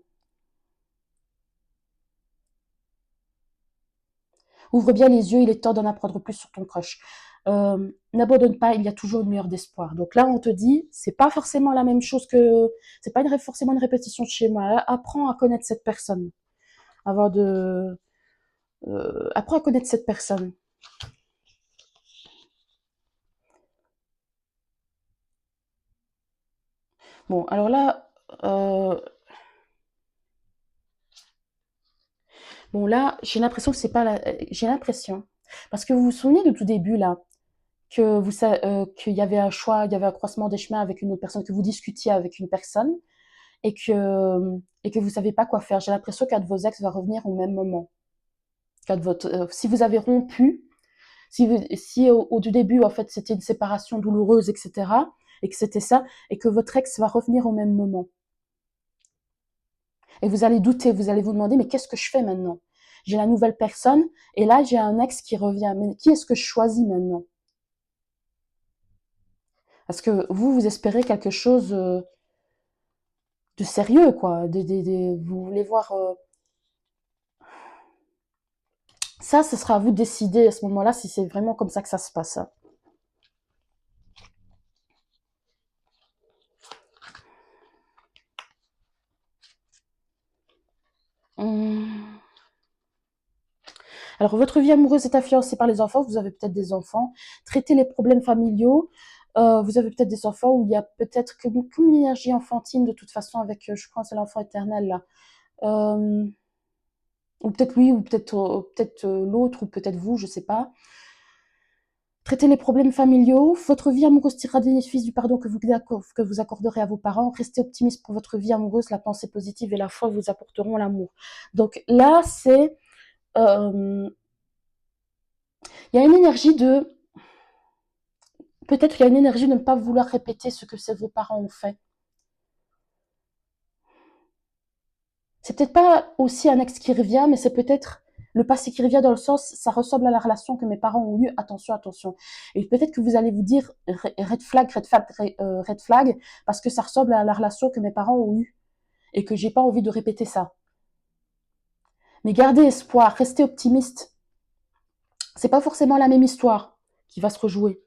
Ouvre bien les yeux, il est temps d'en apprendre plus sur ton crush. N'abandonne pas, il y a toujours une lueur d'espoir. Donc là, on te dit, c'est pas forcément la même chose c'est pas forcément une répétition de schéma. Apprends à connaître cette personne avant apprends à connaître cette personne. Bon, alors là, j'ai l'impression que c'est pas j'ai l'impression. Parce que vous vous souvenez de tout début, là, qu'il y avait un choix, il y avait un croisement des chemins avec une autre personne, que vous discutiez avec une personne, et que vous savez pas quoi faire. J'ai l'impression qu'un de vos ex va revenir au même moment. Si vous avez rompu, si au tout début, en fait, c'était une séparation douloureuse, etc., et que c'était ça, et que votre ex va revenir au même moment. Et vous allez douter, vous allez vous demander, mais qu'est-ce que je fais maintenant? J'ai la nouvelle personne, et là, j'ai un ex qui revient. Mais qui est-ce que je choisis maintenant? Parce que vous espérez quelque chose de sérieux, quoi. Vous voulez voir ça, ce sera à vous de décider à ce moment-là si c'est vraiment comme ça que ça se passe. Hum. Alors, votre vie amoureuse est influencée par les enfants. Vous avez peut-être des enfants. Traitez les problèmes familiaux. Vous avez peut-être des enfants où il y a peut-être comme une énergie enfantine de toute façon avec, je crois, c'est l'enfant éternel là. Euh, ou peut-être lui, ou peut-être l'autre, ou peut-être vous, je sais pas. Traitez les problèmes familiaux. Votre vie amoureuse tirera des bénéfices du pardon que vous accorderez à vos parents. Restez optimiste pour votre vie amoureuse. La pensée positive et la foi vous apporteront l'amour. Donc là, il y a une énergie de, peut-être il y a une énergie de ne pas vouloir répéter ce que vos parents ont fait. C'est peut-être pas aussi un ex qui revient, mais c'est peut-être le passé qui revient dans le sens, ça ressemble à la relation que mes parents ont eue. Attention, attention. Et peut-être que vous allez vous dire red flag, red flag, red flag, parce que ça ressemble à la relation que mes parents ont eue et que j'ai pas envie de répéter ça. Mais gardez espoir, restez optimiste. C'est pas forcément la même histoire qui va se rejouer.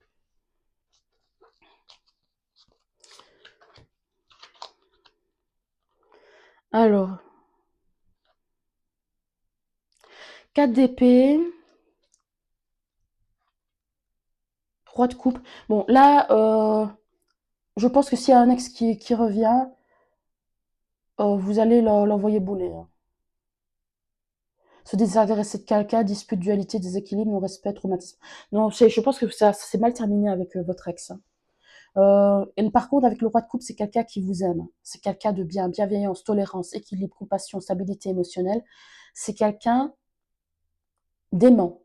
Alors, 4 d'épée, 3 de coupe. Bon, là, je pense que s'il y a un ex qui revient, vous allez l'envoyer bouler, hein. Se désintéresser de quelqu'un, dispute, dualité, déséquilibre, non-respect, traumatisme. Non, je pense que ça s'est mal terminé avec votre ex, hein. Et par contre, avec le roi de coupe, c'est quelqu'un qui vous aime. C'est quelqu'un de bien, bienveillance, tolérance, équilibre, compassion, stabilité émotionnelle. C'est quelqu'un d'aimant.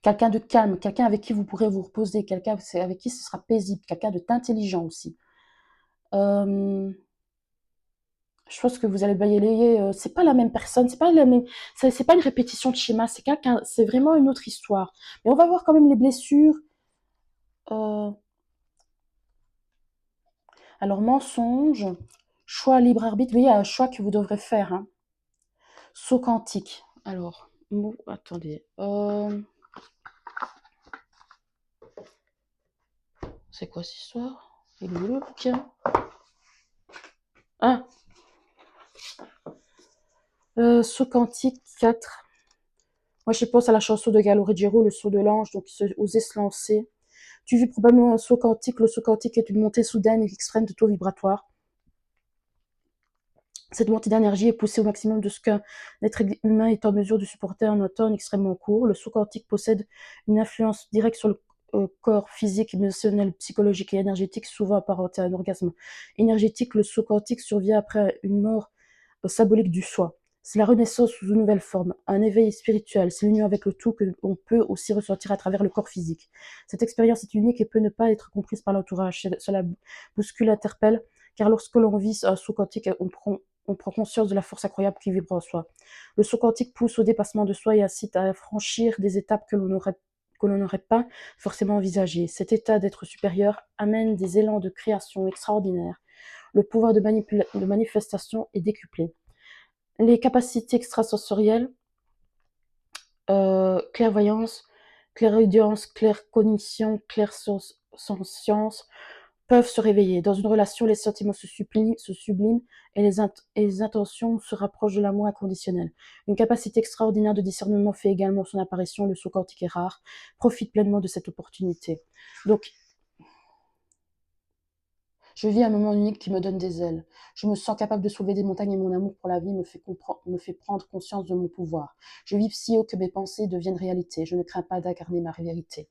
quelqu'un de calme, quelqu'un avec qui vous pourrez vous reposer, quelqu'un avec qui ce sera paisible, quelqu'un d'intelligent aussi. Je pense que vous allez balayer, c'est pas la même personne, c'est pas la même, c'est pas une répétition de schéma, c'est quelqu'un, c'est vraiment une autre histoire. Mais on va voir quand même les blessures. Euh, alors mensonge, choix libre arbitre, oui, il y a un choix que vous devrez faire. Hein. Saut quantique. Alors, attendez. C'est quoi cette histoire? Il est où le bouquin? Ah, saut quantique 4. Moi, je pense à la chanson de Gallo Ruggiero, le saut de l'ange, donc oser se lancer. Tu vis probablement un saut quantique. Le saut quantique est une montée soudaine et extrême de taux vibratoire. Cette montée d'énergie est poussée au maximum de ce qu'un être humain est en mesure de supporter en un temps extrêmement court. Le saut quantique possède une influence directe sur le corps physique, émotionnel, psychologique et énergétique, souvent apparenté à un orgasme énergétique. Le saut quantique survient après une mort symbolique du soi. C'est la renaissance sous une nouvelle forme, un éveil spirituel, c'est l'union avec le tout que l'on peut aussi ressentir à travers le corps physique. Cette expérience est unique et peut ne pas être comprise par l'entourage. Cela bouscule, interpelle, car lorsque l'on vit un saut quantique, on prend conscience de la force incroyable qui vibre en soi. Le saut quantique pousse au dépassement de soi et incite à franchir des étapes que l'on n'aurait pas forcément envisagées. Cet état d'être supérieur amène des élans de création extraordinaires. Le pouvoir de manifestation est décuplé. Les capacités extrasensorielles, clairvoyance, clairaudience, claircognition, clairsentience, peuvent se réveiller. Dans une relation, les sentiments se subliment et les intentions se rapprochent de l'amour inconditionnel. Une capacité extraordinaire de discernement fait également son apparition. Le saut quantique est rare. Profite pleinement de cette opportunité. Donc, je vis un moment unique qui me donne des ailes. Je me sens capable de soulever des montagnes et mon amour pour la vie me fait prendre conscience de mon pouvoir. Je vis si haut que mes pensées deviennent réalité. Je ne crains pas d'incarner ma vérité.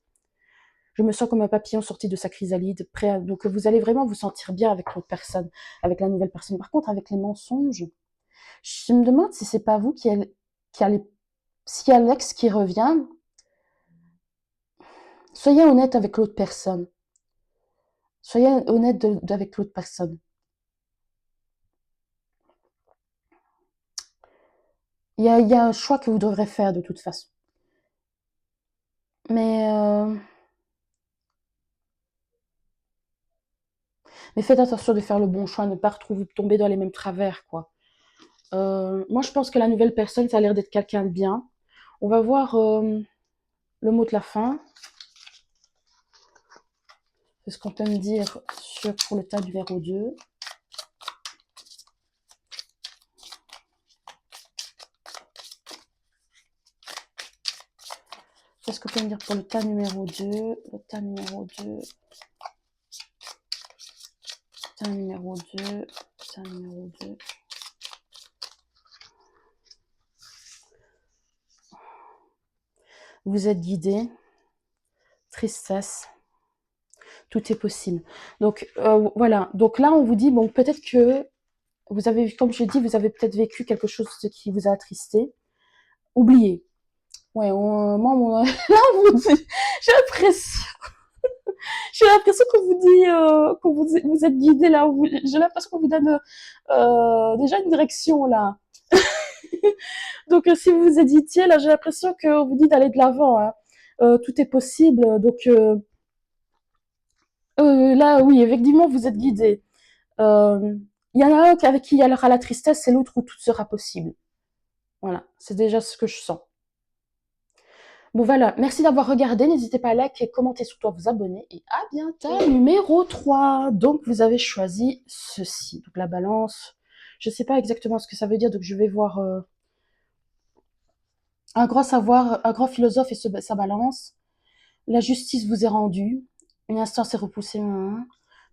Je me sens comme un papillon sorti de sa chrysalide, prêt à... Donc vous allez vraiment vous sentir bien avec l'autre personne, avec la nouvelle personne. Par contre, avec les mensonges, je me demande si c'est pas vous qui allez... S'il y a l'ex qui revient, soyez honnête avec l'autre personne. Soyez honnête avec l'autre personne. Il y a un choix que vous devrez faire de toute façon. Mais faites attention de faire le bon choix, ne pas tomber dans les mêmes travers, quoi. Moi, je pense que la nouvelle personne, ça a l'air d'être quelqu'un de bien. On va voir le mot de la fin. C'est ce qu'on peut me dire pour le tas numéro 2. Qu'est-ce qu'on peut me dire pour le tas numéro 2? Le tas numéro 2. Tas numéro 2. Tas numéro 2. Vous êtes guidé. Tristesse. Tout est possible. Donc, voilà. Donc là, on vous dit, bon, peut-être que vous avez, comme je dis, vous avez peut-être vécu quelque chose qui vous a attristé. Oubliez. Ouais, là, on vous dit, j'ai l'impression, j'ai l'impression qu'on vous dit, vous êtes guidé là. J'ai l'impression qu'on vous donne déjà une direction là. Donc, si vous hésitiez, là, j'ai l'impression qu'on vous dit d'aller de l'avant. Hein. Tout est possible. Donc, là, oui, effectivement, vous êtes guidé. Il y en a un avec qui il y aura la tristesse, c'est l'autre où tout sera possible. Voilà, c'est déjà ce que je sens. Bon voilà, merci d'avoir regardé. N'hésitez pas à liker, commenter, surtout à vous abonner. Et à bientôt. Numéro 3. Donc vous avez choisi ceci. Donc la balance. Je ne sais pas exactement ce que ça veut dire, donc je vais voir un grand savoir, un grand philosophe et sa balance. La justice vous est rendue. Une instance est repoussée.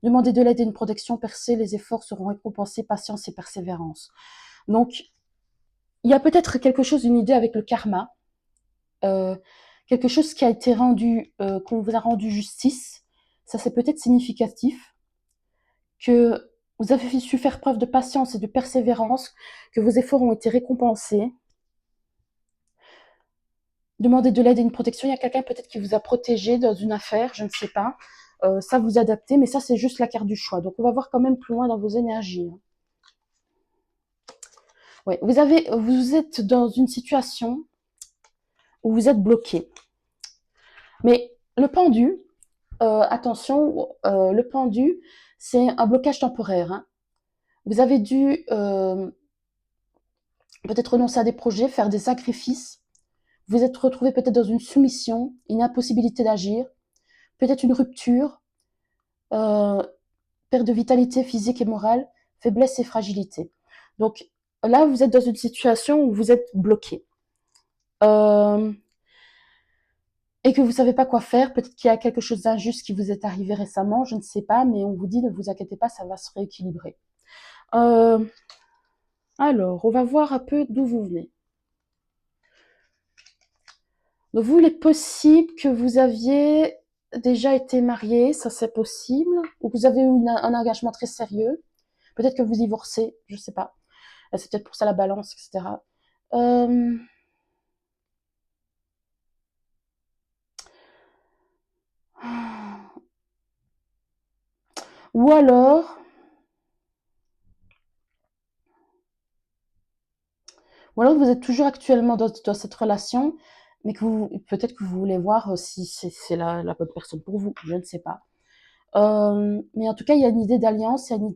Demandez de l'aide et une protection percée. Les efforts seront récompensés. Patience et persévérance. Donc, il y a peut-être quelque chose, une idée avec le karma. Quelque chose qui a été rendu, qu'on vous a rendu justice, ça c'est peut-être significatif, que vous avez su faire preuve de patience et de persévérance, que vos efforts ont été récompensés. demander de l'aide et une protection. Il y a quelqu'un peut-être qui vous a protégé dans une affaire, je ne sais pas. Ça, vous adaptez, mais ça, c'est juste la carte du choix. Donc, on va voir quand même plus loin dans vos énergies. Ouais, vous êtes dans une situation où vous êtes bloqué. Mais le pendu, attention, le pendu, c'est un blocage temporaire. Hein. Vous avez dû peut-être renoncer à des projets, faire des sacrifices. Vous êtes retrouvé peut-être dans une soumission, une impossibilité d'agir, peut-être une rupture, euh, perte de vitalité physique et morale, faiblesse et fragilité. Donc là, vous êtes dans une situation où vous êtes bloqué. Et que vous savez pas quoi faire, peut-être qu'il y a quelque chose d'injuste qui vous est arrivé récemment, je ne sais pas, mais on vous dit ne vous inquiétez pas, ça va se rééquilibrer. Euh, alors, on va voir un peu d'où vous venez. Donc vous, il est possible que vous aviez déjà été marié, ça c'est possible, ou que vous avez eu un engagement très sérieux. Peut-être que vous divorcez, je sais pas. C'est peut-être pour ça la balance, etc. Euh, Ou alors vous êtes toujours actuellement dans cette relation, mais que peut-être que vous voulez voir si c'est la bonne personne pour vous, je ne sais pas. Mais en tout cas, il y a une idée d'alliance, il y a une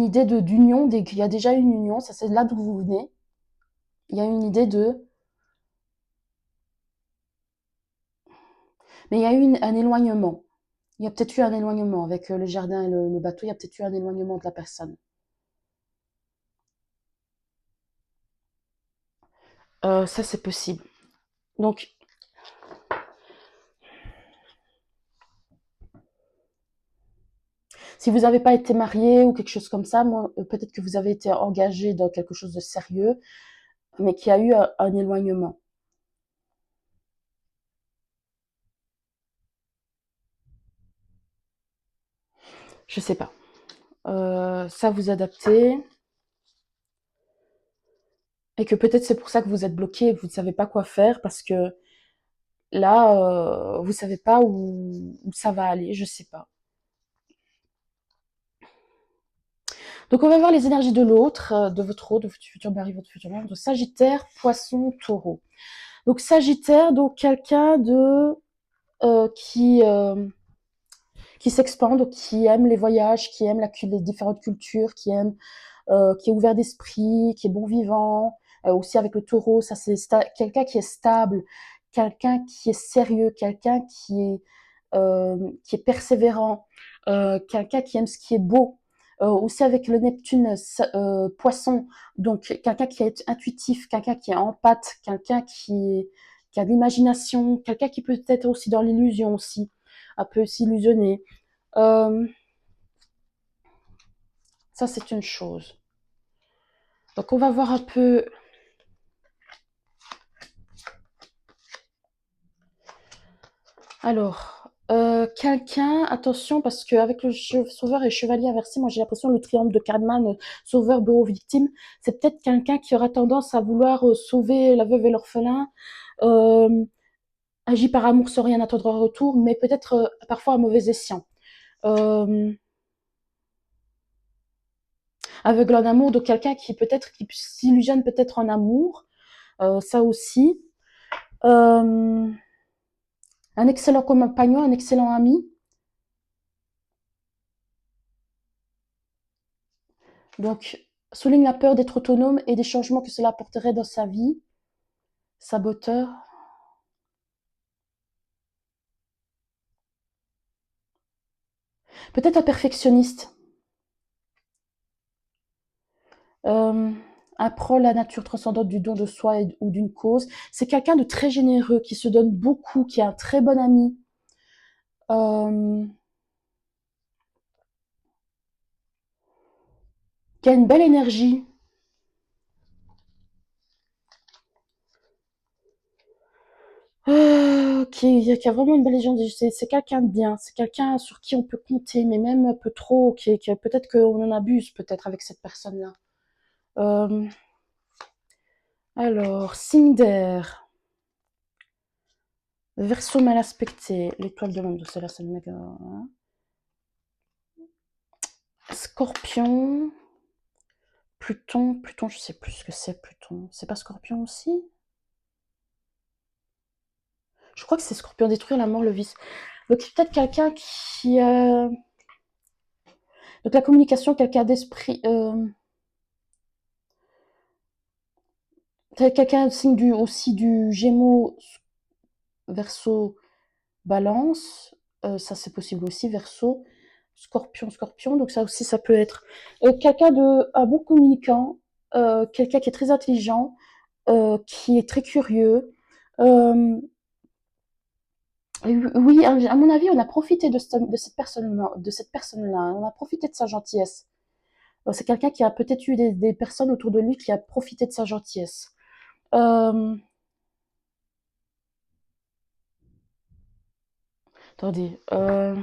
idée, d'union, il y a déjà une union, ça c'est là d'où vous venez. Il y a une idée de, mais il y a eu un éloignement. Il y a peut-être eu un éloignement avec le jardin et le bateau, il y a peut-être eu un éloignement de la personne. Ça c'est possible. Donc, si vous n'avez pas été marié ou quelque chose comme ça, peut-être que vous avez été engagé dans quelque chose de sérieux, mais qu'il y a eu un éloignement. Je sais pas. Ça vous adaptez. Et que peut-être c'est pour ça que vous êtes bloqué et que vous ne savez pas quoi faire parce que là, vous savez pas où ça va aller, je sais pas. Donc on va voir les énergies de l'autre, de votre autre, de votre futur mari, votre futur mari, de Sagittaire, Poisson, Taureau. Donc Sagittaire, donc quelqu'un de euh, qui euh, qui s'expande, qui aime les voyages, qui aime les différentes cultures, qui est ouvert d'esprit, qui est bon vivant. Aussi avec le taureau, ça c'est quelqu'un qui est stable, quelqu'un qui est sérieux, quelqu'un qui est persévérant, quelqu'un qui aime ce qui est beau. Aussi avec le Neptune poisson, donc quelqu'un qui est intuitif, quelqu'un qui est empathe, qui a de l'imagination, quelqu'un qui peut être aussi dans l'illusion aussi, un peu s'illusionner. Euh, Ça c'est une chose. Donc on va voir un peu. Alors, quelqu'un, attention, parce qu'avec le sauveur et chevalier inversé, moi j'ai l'impression le triangle de Cartman, sauveur, bourreau, victime, c'est peut-être quelqu'un qui aura tendance à vouloir sauver la veuve et l'orphelin, euh, agit par amour sans rien attendre en retour, mais peut-être parfois à mauvais escient. Euh, Aveugle en amour, donc quelqu'un qui peut-être qui s'illusionne peut-être en amour, ça aussi. Euh, un excellent compagnon, un excellent ami. Donc, souligne la peur d'être autonome et des changements que cela apporterait dans sa vie. Saboteur. Peut-être un perfectionniste. Euh, apprend la nature transcendante du don de soi ou d'une cause. C'est quelqu'un de très généreux, qui se donne beaucoup, qui est un très bon ami. Euh, qui a une belle énergie. qui a vraiment une belle légende. C'est quelqu'un de bien, c'est quelqu'un sur qui on peut compter, mais même un peu trop, peut-être qu'on en abuse peut-être avec cette personne-là. Euh, alors, signe d'air, Verseau mal aspecté, l'étoile de l'homme, c'est là, c'est le mec. Scorpion, Pluton, je sais plus ce que c'est Pluton. C'est pas Scorpion aussi? Je crois que c'est Scorpion, détruire la mort, le vice. Donc peut-être quelqu'un qui... Donc la communication, quelqu'un d'esprit... quelqu'un signe aussi du Gémeaux, Verseau, Balance. Ça c'est possible aussi, Verseau. Scorpion, donc ça aussi ça peut être quelqu'un de un bon communicant, quelqu'un qui est très intelligent, qui est très curieux. Euh, oui, à mon avis, on a profité de cette personne-là. On a profité de sa gentillesse. C'est quelqu'un qui a peut-être eu des personnes autour de lui qui a profité de sa gentillesse. Euh, attendez. Euh,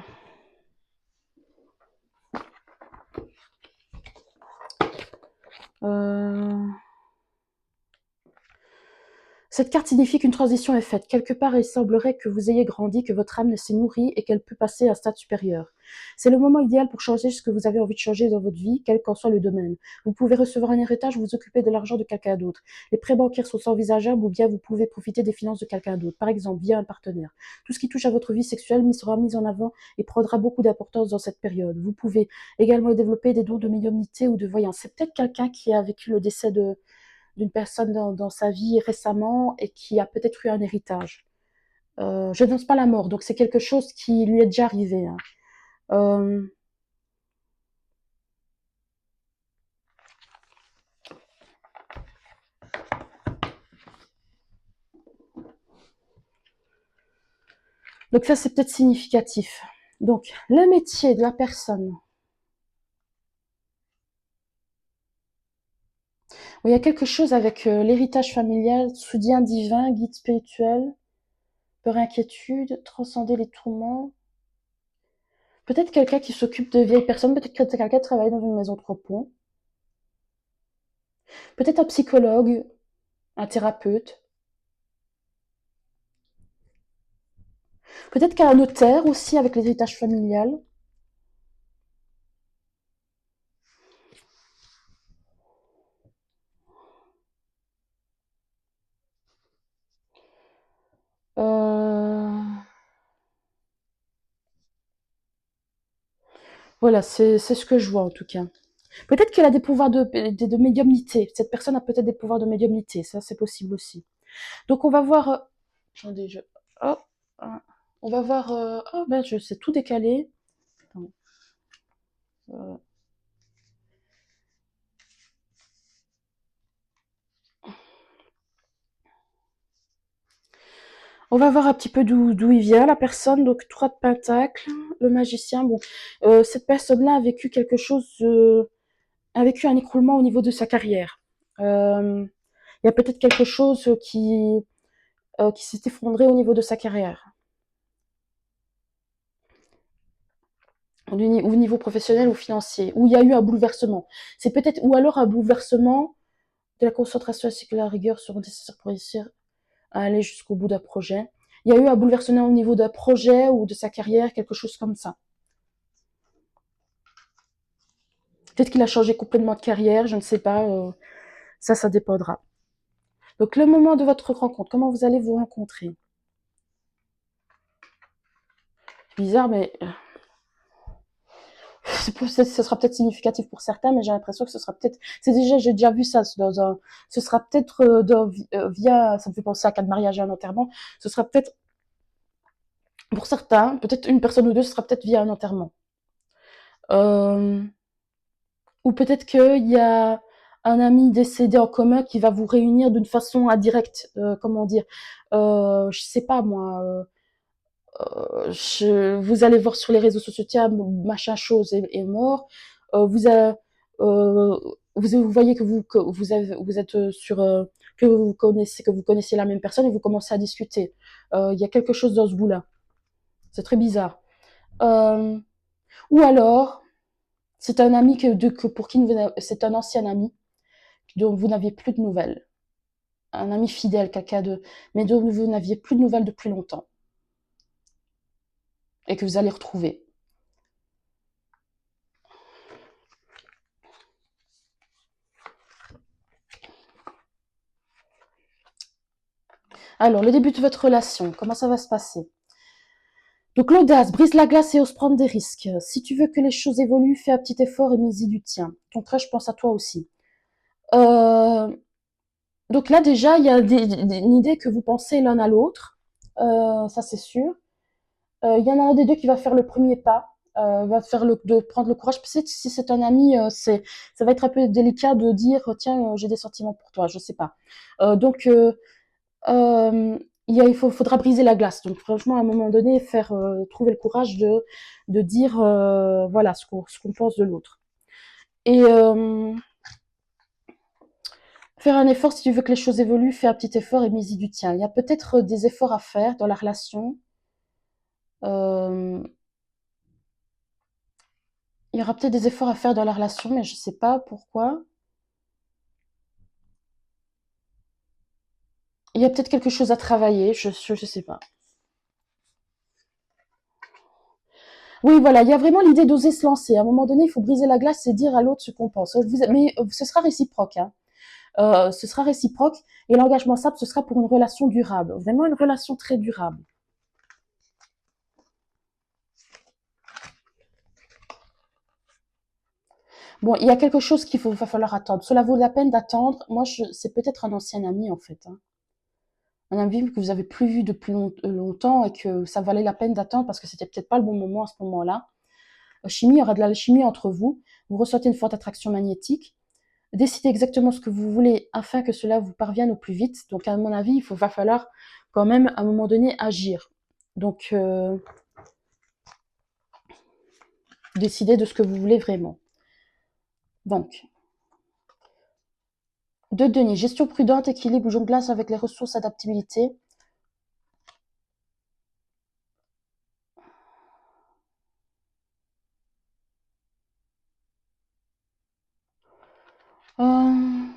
Cette carte signifie qu'une transition est faite. Quelque part, il semblerait que vous ayez grandi, que votre âme s'est nourrie et qu'elle peut passer à un stade supérieur. C'est le moment idéal pour changer ce que vous avez envie de changer dans votre vie, quel qu'en soit le domaine. Vous pouvez recevoir un héritage ou vous occuper de l'argent de quelqu'un d'autre. Les prêts bancaires sont envisageables ou bien vous pouvez profiter des finances de quelqu'un d'autre, par exemple via un partenaire. Tout ce qui touche à votre vie sexuelle sera mis en avant et prendra beaucoup d'importance dans cette période. Vous pouvez également développer des dons de médiumnité ou de voyance. C'est peut-être quelqu'un qui a vécu le décès d'une personne dans sa vie récemment et qui a peut-être eu un héritage. Je n'annonce pas la mort, donc c'est quelque chose qui lui est déjà arrivé. Hein. Euh, donc ça, c'est peut-être significatif. Donc, le métier de la personne. Il y a quelque chose avec l'héritage familial, soutien divin, guide spirituel, peur, inquiétude, transcender les tourments. Peut-être quelqu'un qui s'occupe de vieilles personnes, peut-être quelqu'un qui travaille dans une maison de repos. Peut-être un psychologue, un thérapeute. Peut-être qu'un notaire aussi avec l'héritage familial. Euh, Voilà, c'est ce que je vois en tout cas. Peut-être qu'elle a des pouvoirs de médiumnité. Cette personne a peut-être des pouvoirs de médiumnité. Ça, c'est possible aussi. Donc, on va voir. Attendez, oh, ah, on va voir. Oh, ben, je sais tout décaler. Attends, euh, on va voir un petit peu d'où il vient, la personne. Donc, 3 de Pentacle, le magicien. Bon, cette personne-là a vécu quelque chose. A vécu un écroulement au niveau de sa carrière. Il y a peut-être quelque chose qui s'est effondré au niveau de sa carrière. Au niveau professionnel ou financier, où il y a eu un bouleversement. C'est peut-être, ou alors un bouleversement de la concentration ainsi que la rigueur seront nécessaires pour réussir à aller jusqu'au bout d'un projet. Il y a eu un bouleversement au niveau d'un projet ou de sa carrière, quelque chose comme ça. Peut-être qu'il a changé complètement de carrière, je ne sais pas. Ça dépendra. Donc le moment de votre rencontre, comment vous allez vous rencontrer? C'est bizarre, mais ce sera peut-être significatif pour certains, mais j'ai l'impression que ce sera peut-être. J'ai déjà vu ça dans un. Ce sera peut-être via. Ça me fait penser à un cas de mariage et un enterrement. Ce sera peut-être pour certains, peut-être une personne ou deux, ce sera peut-être via un enterrement. Euh, ou peut-être qu'il y a un ami décédé en commun qui va vous réunir d'une façon indirecte. Comment dire Je sais pas moi. Vous allez voir sur les réseaux sociaux, tiens, machin chose est mort. Vous, euh, vous voyez que vous êtes sur que vous connaissez la même personne et vous commencez à discuter. Il y a quelque chose dans ce goût-là. C'est très bizarre. Ou alors, c'est un ami pour qui c'est un ancien ami dont vous n'aviez plus de nouvelles. Un ami fidèle, mais dont vous n'aviez plus de nouvelles depuis longtemps. Et que vous allez retrouver. Alors, le début de votre relation, comment ça va se passer? Donc l'audace, brise la glace et ose prendre des risques. Si tu veux que les choses évoluent, fais un petit effort et mise-y du tien. Ton crush pense à toi aussi. Donc là déjà, il y a une idée que vous pensez l'un à l'autre. Ça c'est sûr. Il y en a un des deux qui va faire le premier pas, va faire de prendre le courage. Peut-être si c'est un ami, ça va être un peu délicat de dire tiens, j'ai des sentiments pour toi, je sais pas. Donc faudra briser la glace. Donc franchement, à un moment donné, trouver le courage de dire voilà ce qu'on pense de l'autre. Et faire un effort si tu veux que les choses évoluent, fais un petit effort et mise-y du tien. Il y a peut-être des efforts à faire dans la relation. Euh, il y aura peut-être des efforts à faire dans la relation, mais je sais pas pourquoi. Il y a peut-être quelque chose à travailler, je sais pas. Oui, voilà, il y a vraiment l'idée d'oser se lancer. À un moment donné, il faut briser la glace et dire à l'autre ce qu'on pense. Mais ce sera réciproque, hein. Ce sera réciproque et l'engagement simple, ce sera pour une relation durable. Vraiment une relation très durable. Bon, il y a quelque chose va falloir attendre. Cela vaut la peine d'attendre. C'est peut-être un ancien ami, en fait, hein. Un ami que vous avez plus vu depuis longtemps et que ça valait la peine d'attendre parce que c'était peut-être pas le bon moment à ce moment-là. Chimie, il y aura de la chimie entre vous. Vous ressentez une forte attraction magnétique. Décidez exactement ce que vous voulez afin que cela vous parvienne au plus vite. Donc, à mon avis, va falloir quand même, à un moment donné, agir. Donc, décidez de ce que vous voulez vraiment. Donc, de Denis, gestion prudente, équilibre, jonglage avec les ressources, adaptabilité. Euh,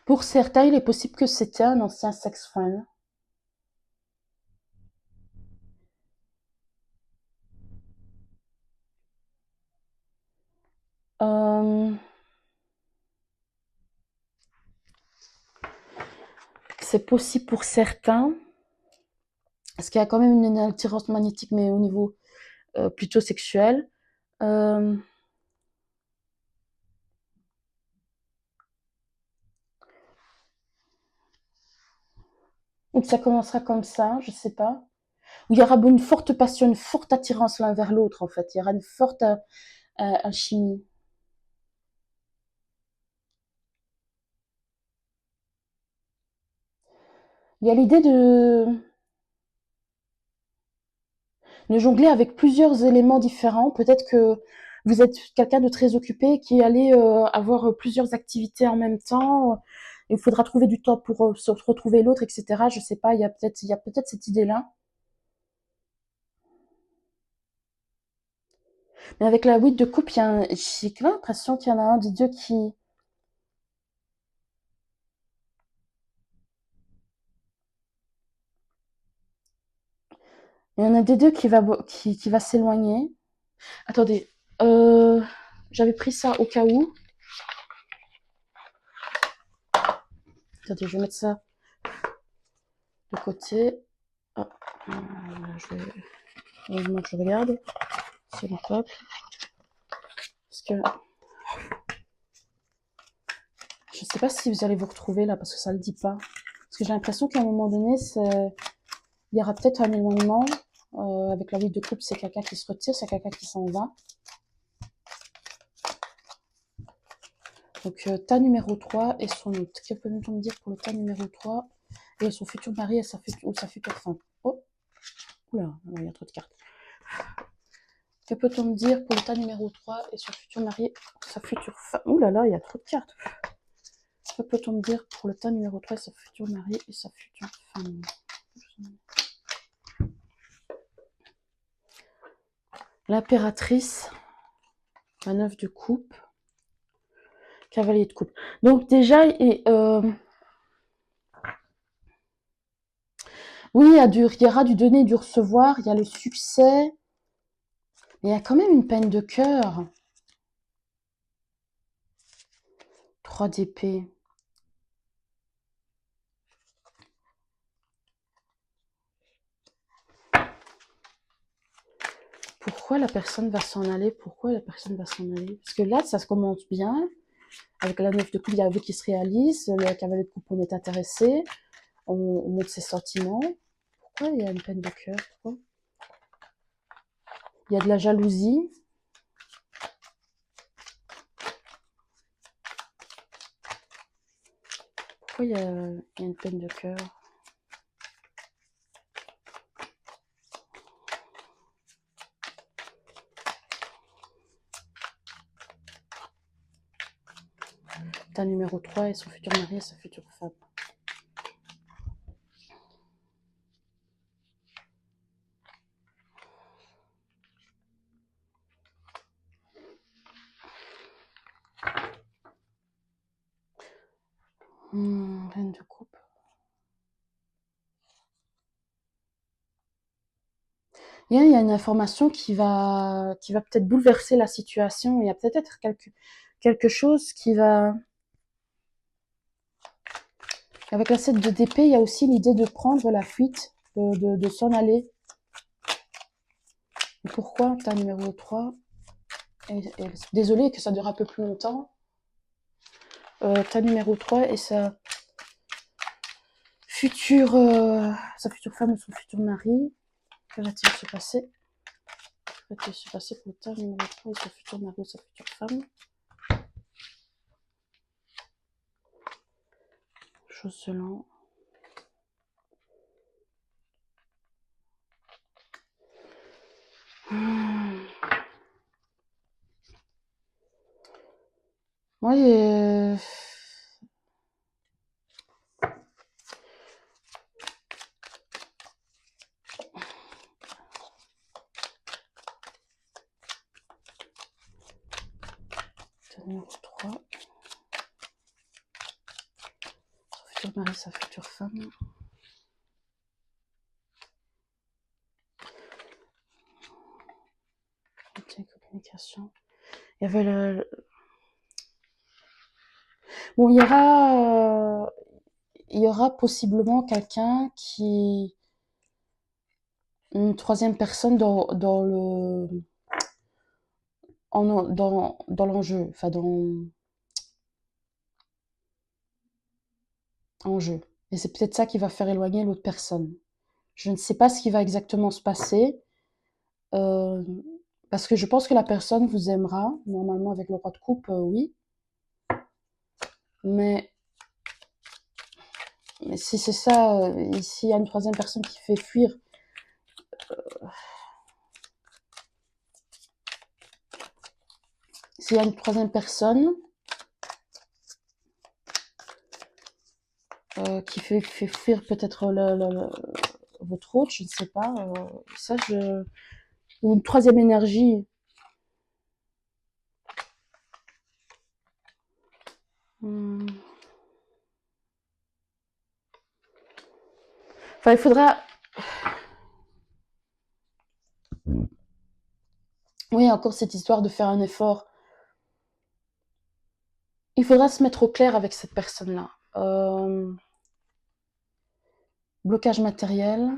Pour certains, il est possible que c'était un ancien sex friend. Euh, c'est possible pour certains, parce qu'il y a quand même une attirance magnétique, mais au niveau plutôt sexuel. Euh, ou que ça commencera comme ça, je sais pas. Où il y aura une forte passion, une forte attirance l'un vers l'autre, en fait. Il y aura une forte alchimie. Il y a l'idée de jongler avec plusieurs éléments différents. Peut-être que vous êtes quelqu'un de très occupé qui allait avoir plusieurs activités en même temps. Il faudra trouver du temps pour se retrouver l'autre, etc. Je sais pas, il y a peut-être cette idée-là. Mais avec la 8 de coupe, j'ai l'impression qu'il y en a un des deux qui... Il y en a des deux qui va s'éloigner. Attendez, j'avais pris ça au cas où. Attendez, je vais mettre ça de côté. Ah, heureusement que je regarde sur le top. Parce que je sais pas si vous allez vous retrouver là, parce que ça le dit pas. Parce que j'ai l'impression qu'à un moment donné, il y aura peut-être un éloignement. Avec la vie de couple, c'est quelqu'un qui se retire, c'est quelqu'un qui s'en va. Donc, tas numéro 3 et son autre. Que peut-on me dire pour le tas numéro 3 et son futur mari et sa future femme? Oh, oula, il y a trop de cartes. Que peut-on me dire pour le tas numéro 3 et son futur mari sa future femme. Ouh là là, il y a trop de cartes. Que peut-on me dire pour le tas numéro 3, sa future mari et sa future femme? L'impératrice, la 9 de coupe, cavalier de coupe. Donc déjà, oui, il y aura du donner et du recevoir, il y a le succès, mais il y a quand même une peine de cœur. 3 d'épée. Pourquoi la personne va s'en aller? Pourquoi la personne va s'en aller? Parce que là, ça se commence bien. Avec la 9 de coupe, il y a un vœu qui se réalise. Le cavalier de coupe, on est intéressé. On montre ses sentiments. Pourquoi il y a une peine de cœur? Pourquoi? Il y a de la jalousie. Pourquoi il y a une peine de cœur? Tas numéro 3 et son futur mari et sa future femme. Reine de coupe. Il y a une information qui va peut-être bouleverser la situation. Il y a peut-être quelque chose qui va... Avec la 7 de d'épée, il y a aussi l'idée de prendre la fuite, de s'en aller. Et pourquoi tas numéro 3 désolée que ça dure un peu plus longtemps. Tas numéro 3 et sa future femme ou son futur mari. Que va-t-il se passer? Que va-t-il se passer pour le tas numéro 3 et son futur mari ou sa future femme? Jocelyn. Moi, numéro 3. Son futur mari, sa future femme. Communication. Il y avait le... Bon, il y aura possiblement quelqu'un qui... Une troisième personne dans l'enjeu, enfin en jeu. Et c'est peut-être ça qui va faire éloigner l'autre personne. Je ne sais pas ce qui va exactement se passer, parce que je pense que la personne vous aimera, normalement avec le roi de coupe, oui. Mais si c'est ça, s'il y a une troisième personne qui fait fuir, s'il y a une troisième personne qui fait fuir peut-être votre hôte, je ne sais pas, ou une troisième énergie. Enfin, il faudra... Oui, encore cette histoire de faire un effort. Il faudra se mettre au clair avec cette personne-là. Blocage matériel,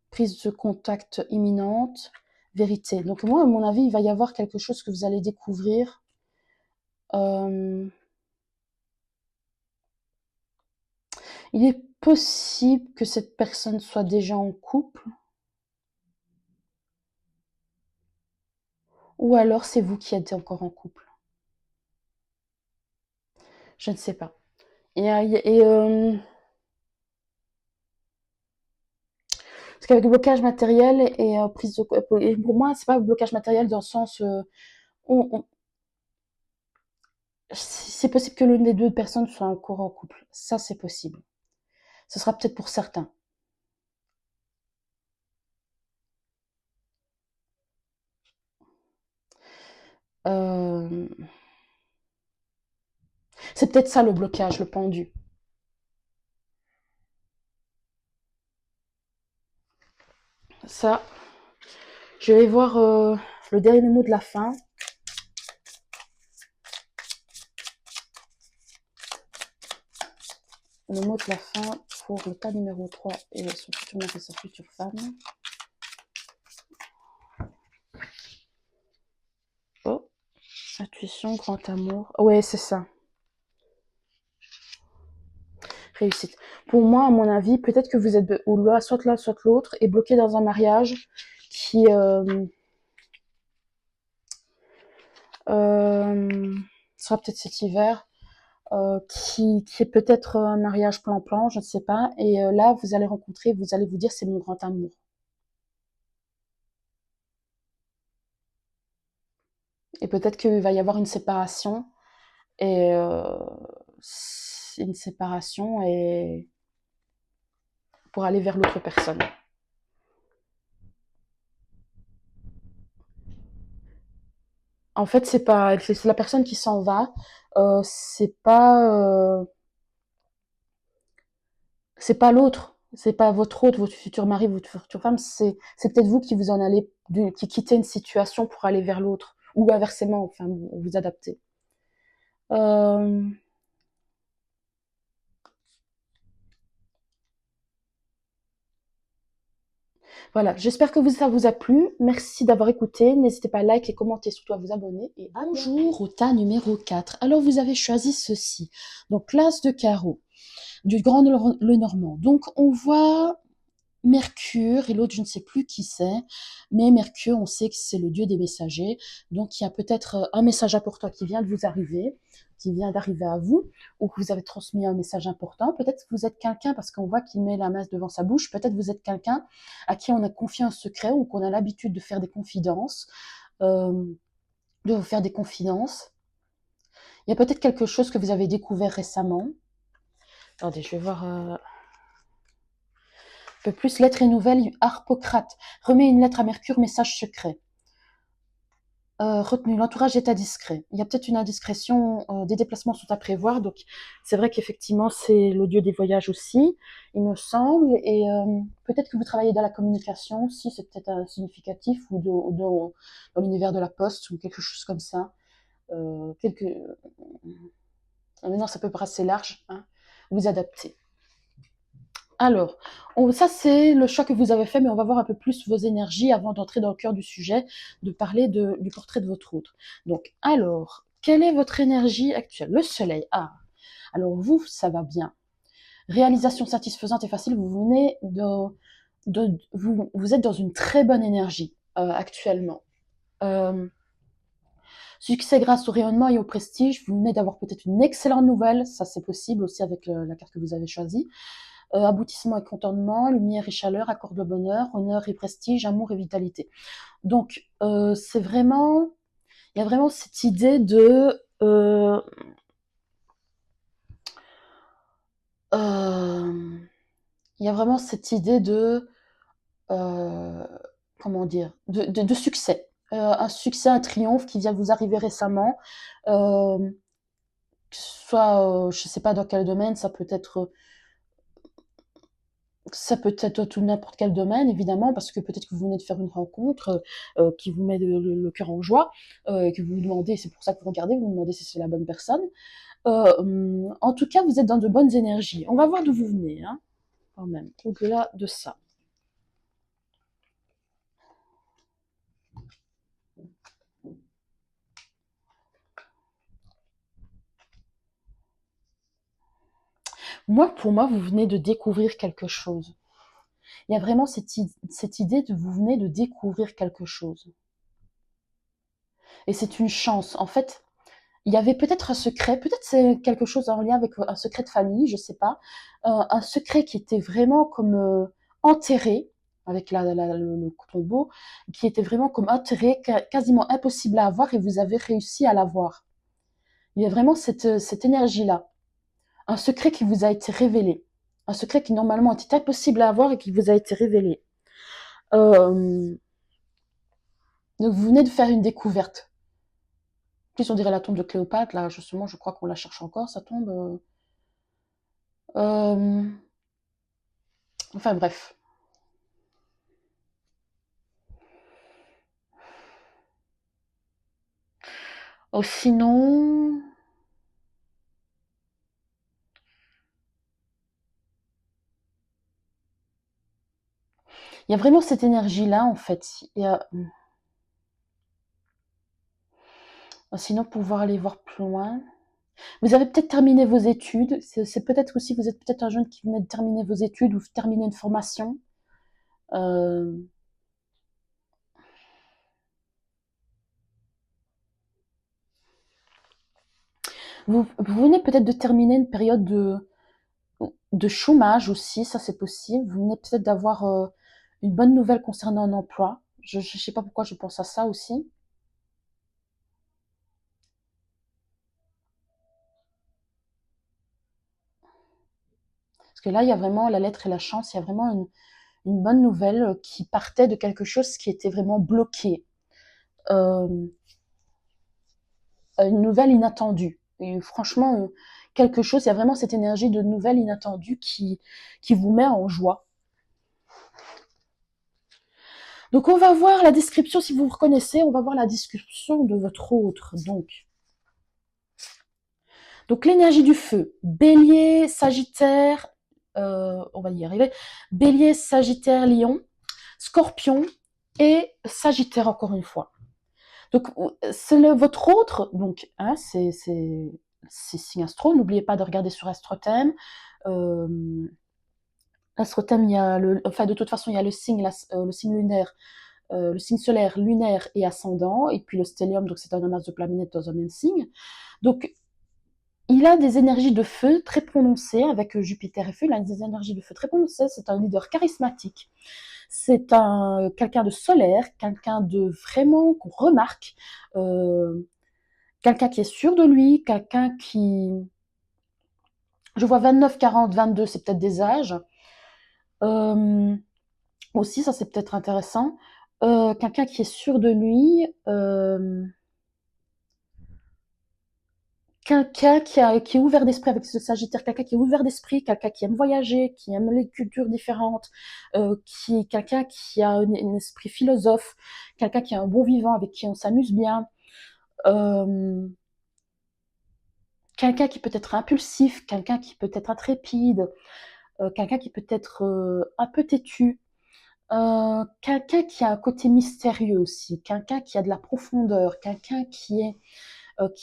prise de contact imminente, vérité. Donc moi, à mon avis, il va y avoir quelque chose que vous allez découvrir. Il est possible que cette personne soit déjà en couple. Ou alors c'est vous qui êtes encore en couple. Je ne sais pas. Parce qu'avec le blocage matériel et prise de... Et pour moi, c'est pas blocage matériel dans le sens... C'est possible que l'une des deux personnes soit encore en couple. Ça, c'est possible. Ce sera peut-être pour certains. Euh, c'est peut-être ça le blocage, le pendu. Ça, je vais voir le dernier mot de la fin. Le mot de la fin pour le cas numéro 3 et son futur mari, sa future femme. Oh, intuition, grand amour. Ouais, c'est ça. Réussite. Pour moi, à mon avis, peut-être que vous êtes ou là, soit l'autre, et bloqué dans un mariage qui euh, sera peut-être cet hiver, qui est peut-être un mariage plan-plan, je ne sais pas. Et là, vous allez rencontrer, vous allez vous dire, c'est mon grand amour. Et peut-être qu'il va y avoir une séparation, et une séparation et pour aller vers l'autre personne. En fait, c'est la personne qui s'en va. C'est pas l'autre. C'est pas votre autre, votre futur mari, votre future femme. C'est peut-être vous qui vous en allez, qui quittez une situation pour aller vers l'autre. Ou inversement, enfin, vous adaptez. Euh, voilà. J'espère que ça vous a plu. Merci d'avoir écouté. N'hésitez pas à liker, commenter, surtout à vous abonner. Et bonjour au tas numéro 4. Alors, vous avez choisi ceci. Donc, l'as de carreau du grand le normand. Donc, on voit Mercure et l'autre, je ne sais plus qui c'est, mais Mercure, on sait que c'est le dieu des messagers. Donc, il y a peut-être un message important qui vient de vous arriver, qui vient d'arriver à vous, ou que vous avez transmis un message important. Peut-être que vous êtes quelqu'un, parce qu'on voit qu'il met la main devant sa bouche, peut-être que vous êtes quelqu'un à qui on a confié un secret ou qu'on a l'habitude de faire des confidences, euh, de vous faire des confidences. Il y a peut-être quelque chose que vous avez découvert récemment. Attendez, je vais voir un peu plus. Lettre et nouvelle, Harpocrate. Remet une lettre à Mercure, message secret. Retenu, l'entourage est à discret. Il y a peut-être une indiscrétion, des déplacements sont à prévoir, donc c'est vrai qu'effectivement c'est le dieu des voyages aussi, il me semble, et peut-être que vous travaillez dans la communication, si c'est peut-être significatif, ou dans l'univers de la poste, ou quelque chose comme ça. Quelques... Maintenant ça peut paraître assez large, hein. Vous adaptez. Alors, ça c'est le choix que vous avez fait, mais on va voir un peu plus vos énergies avant d'entrer dans le cœur du sujet, de parler du portrait de votre autre. Donc, alors, quelle est votre énergie actuelle? Le soleil. Ah, alors vous, ça va bien. Réalisation satisfaisante et facile, vous venez vous êtes dans une très bonne énergie actuellement. Euh, Succès grâce au rayonnement et au prestige, vous venez d'avoir peut-être une excellente nouvelle, ça c'est possible aussi avec la carte que vous avez choisie. Aboutissement et contentement, lumière et chaleur, accorde le bonheur, honneur et prestige, amour et vitalité. Donc, c'est vraiment, il y a vraiment cette idée de, il y a vraiment cette idée de, euh, comment dire, de succès. Un succès, un triomphe qui vient vous arriver récemment, euh, que ce soit, je sais pas dans quel domaine, ça peut être tout n'importe quel domaine, évidemment, parce que peut-être que vous venez de faire une rencontre qui vous met le cœur en joie, et que vous vous demandez, c'est pour ça que vous regardez, vous vous demandez si c'est la bonne personne. En tout cas, vous êtes dans de bonnes énergies. On va voir d'où vous venez, hein, quand même, au-delà de ça. Moi, pour moi, vous venez de découvrir quelque chose. Il y a vraiment cette idée de vous venez de découvrir quelque chose. Et c'est une chance. En fait, il y avait peut-être un secret, peut-être c'est quelque chose en lien avec un secret de famille, je sais pas, un secret qui était vraiment comme enterré avec le tombeau, qui était vraiment comme enterré, quasiment impossible à avoir, et vous avez réussi à l'avoir. Il y a vraiment cette énergie-là. Un secret qui vous a été révélé. Un secret qui normalement était impossible à avoir et qui vous a été révélé. Euh, donc vous venez de faire une découverte. Plus on dirait la tombe de Cléopâtre, là justement je crois qu'on la cherche encore, sa tombe. Euh, enfin bref. Oh, sinon, il y a vraiment cette énergie-là en fait. Sinon, pouvoir aller voir plus loin. Vous avez peut-être terminé vos études. C'est peut-être aussi, vous êtes peut-être un jeune qui venait de terminer vos études ou terminer une formation. Euh, vous venez peut-être de terminer une période de chômage aussi, ça c'est possible. Vous venez peut-être d'avoir une bonne nouvelle concernant un emploi. Je ne sais pas pourquoi je pense à ça aussi. Parce que là, il y a vraiment la lettre et la chance, il y a vraiment une bonne nouvelle qui partait de quelque chose qui était vraiment bloqué. Euh, une nouvelle inattendue. Et franchement, quelque chose, il y a vraiment cette énergie de nouvelle inattendue qui vous met en joie. Donc on va voir la description, si vous vous reconnaissez, on va voir la description de votre autre. Donc l'énergie du feu, bélier, sagittaire, on va y arriver, bélier, sagittaire, lion, scorpion et sagittaire encore une fois. Donc c'est votre autre, donc hein, c'est signe astro, n'oubliez pas de regarder sur Astrothème. Euh, Astrothème, il y a enfin de toute façon il y a le signe lunaire, le signe solaire, lunaire et ascendant, et puis le stellium, donc c'est un amas de planètes dans un même signe. Donc il a des énergies de feu très prononcées avec Jupiter et feu. Il a des énergies de feu très prononcées. C'est un leader charismatique. C'est un quelqu'un de solaire, quelqu'un de vraiment qu'on remarque, quelqu'un qui est sûr de lui, quelqu'un qui, je vois 29, 40, 22, c'est peut-être des âges. Euh, aussi, ça c'est peut-être intéressant. Quelqu'un qui est sûr de lui. Quelqu'un qui est ouvert d'esprit avec ce Sagittaire, quelqu'un qui est ouvert d'esprit, quelqu'un qui aime voyager, qui aime les cultures différentes, quelqu'un qui a un esprit philosophe, quelqu'un qui est un bon vivant, avec qui on s'amuse bien, euh, quelqu'un qui peut être impulsif, quelqu'un qui peut être intrépide, quelqu'un qui peut être un peu têtu, quelqu'un qui a un côté mystérieux aussi, quelqu'un qui a de la profondeur, quelqu'un qui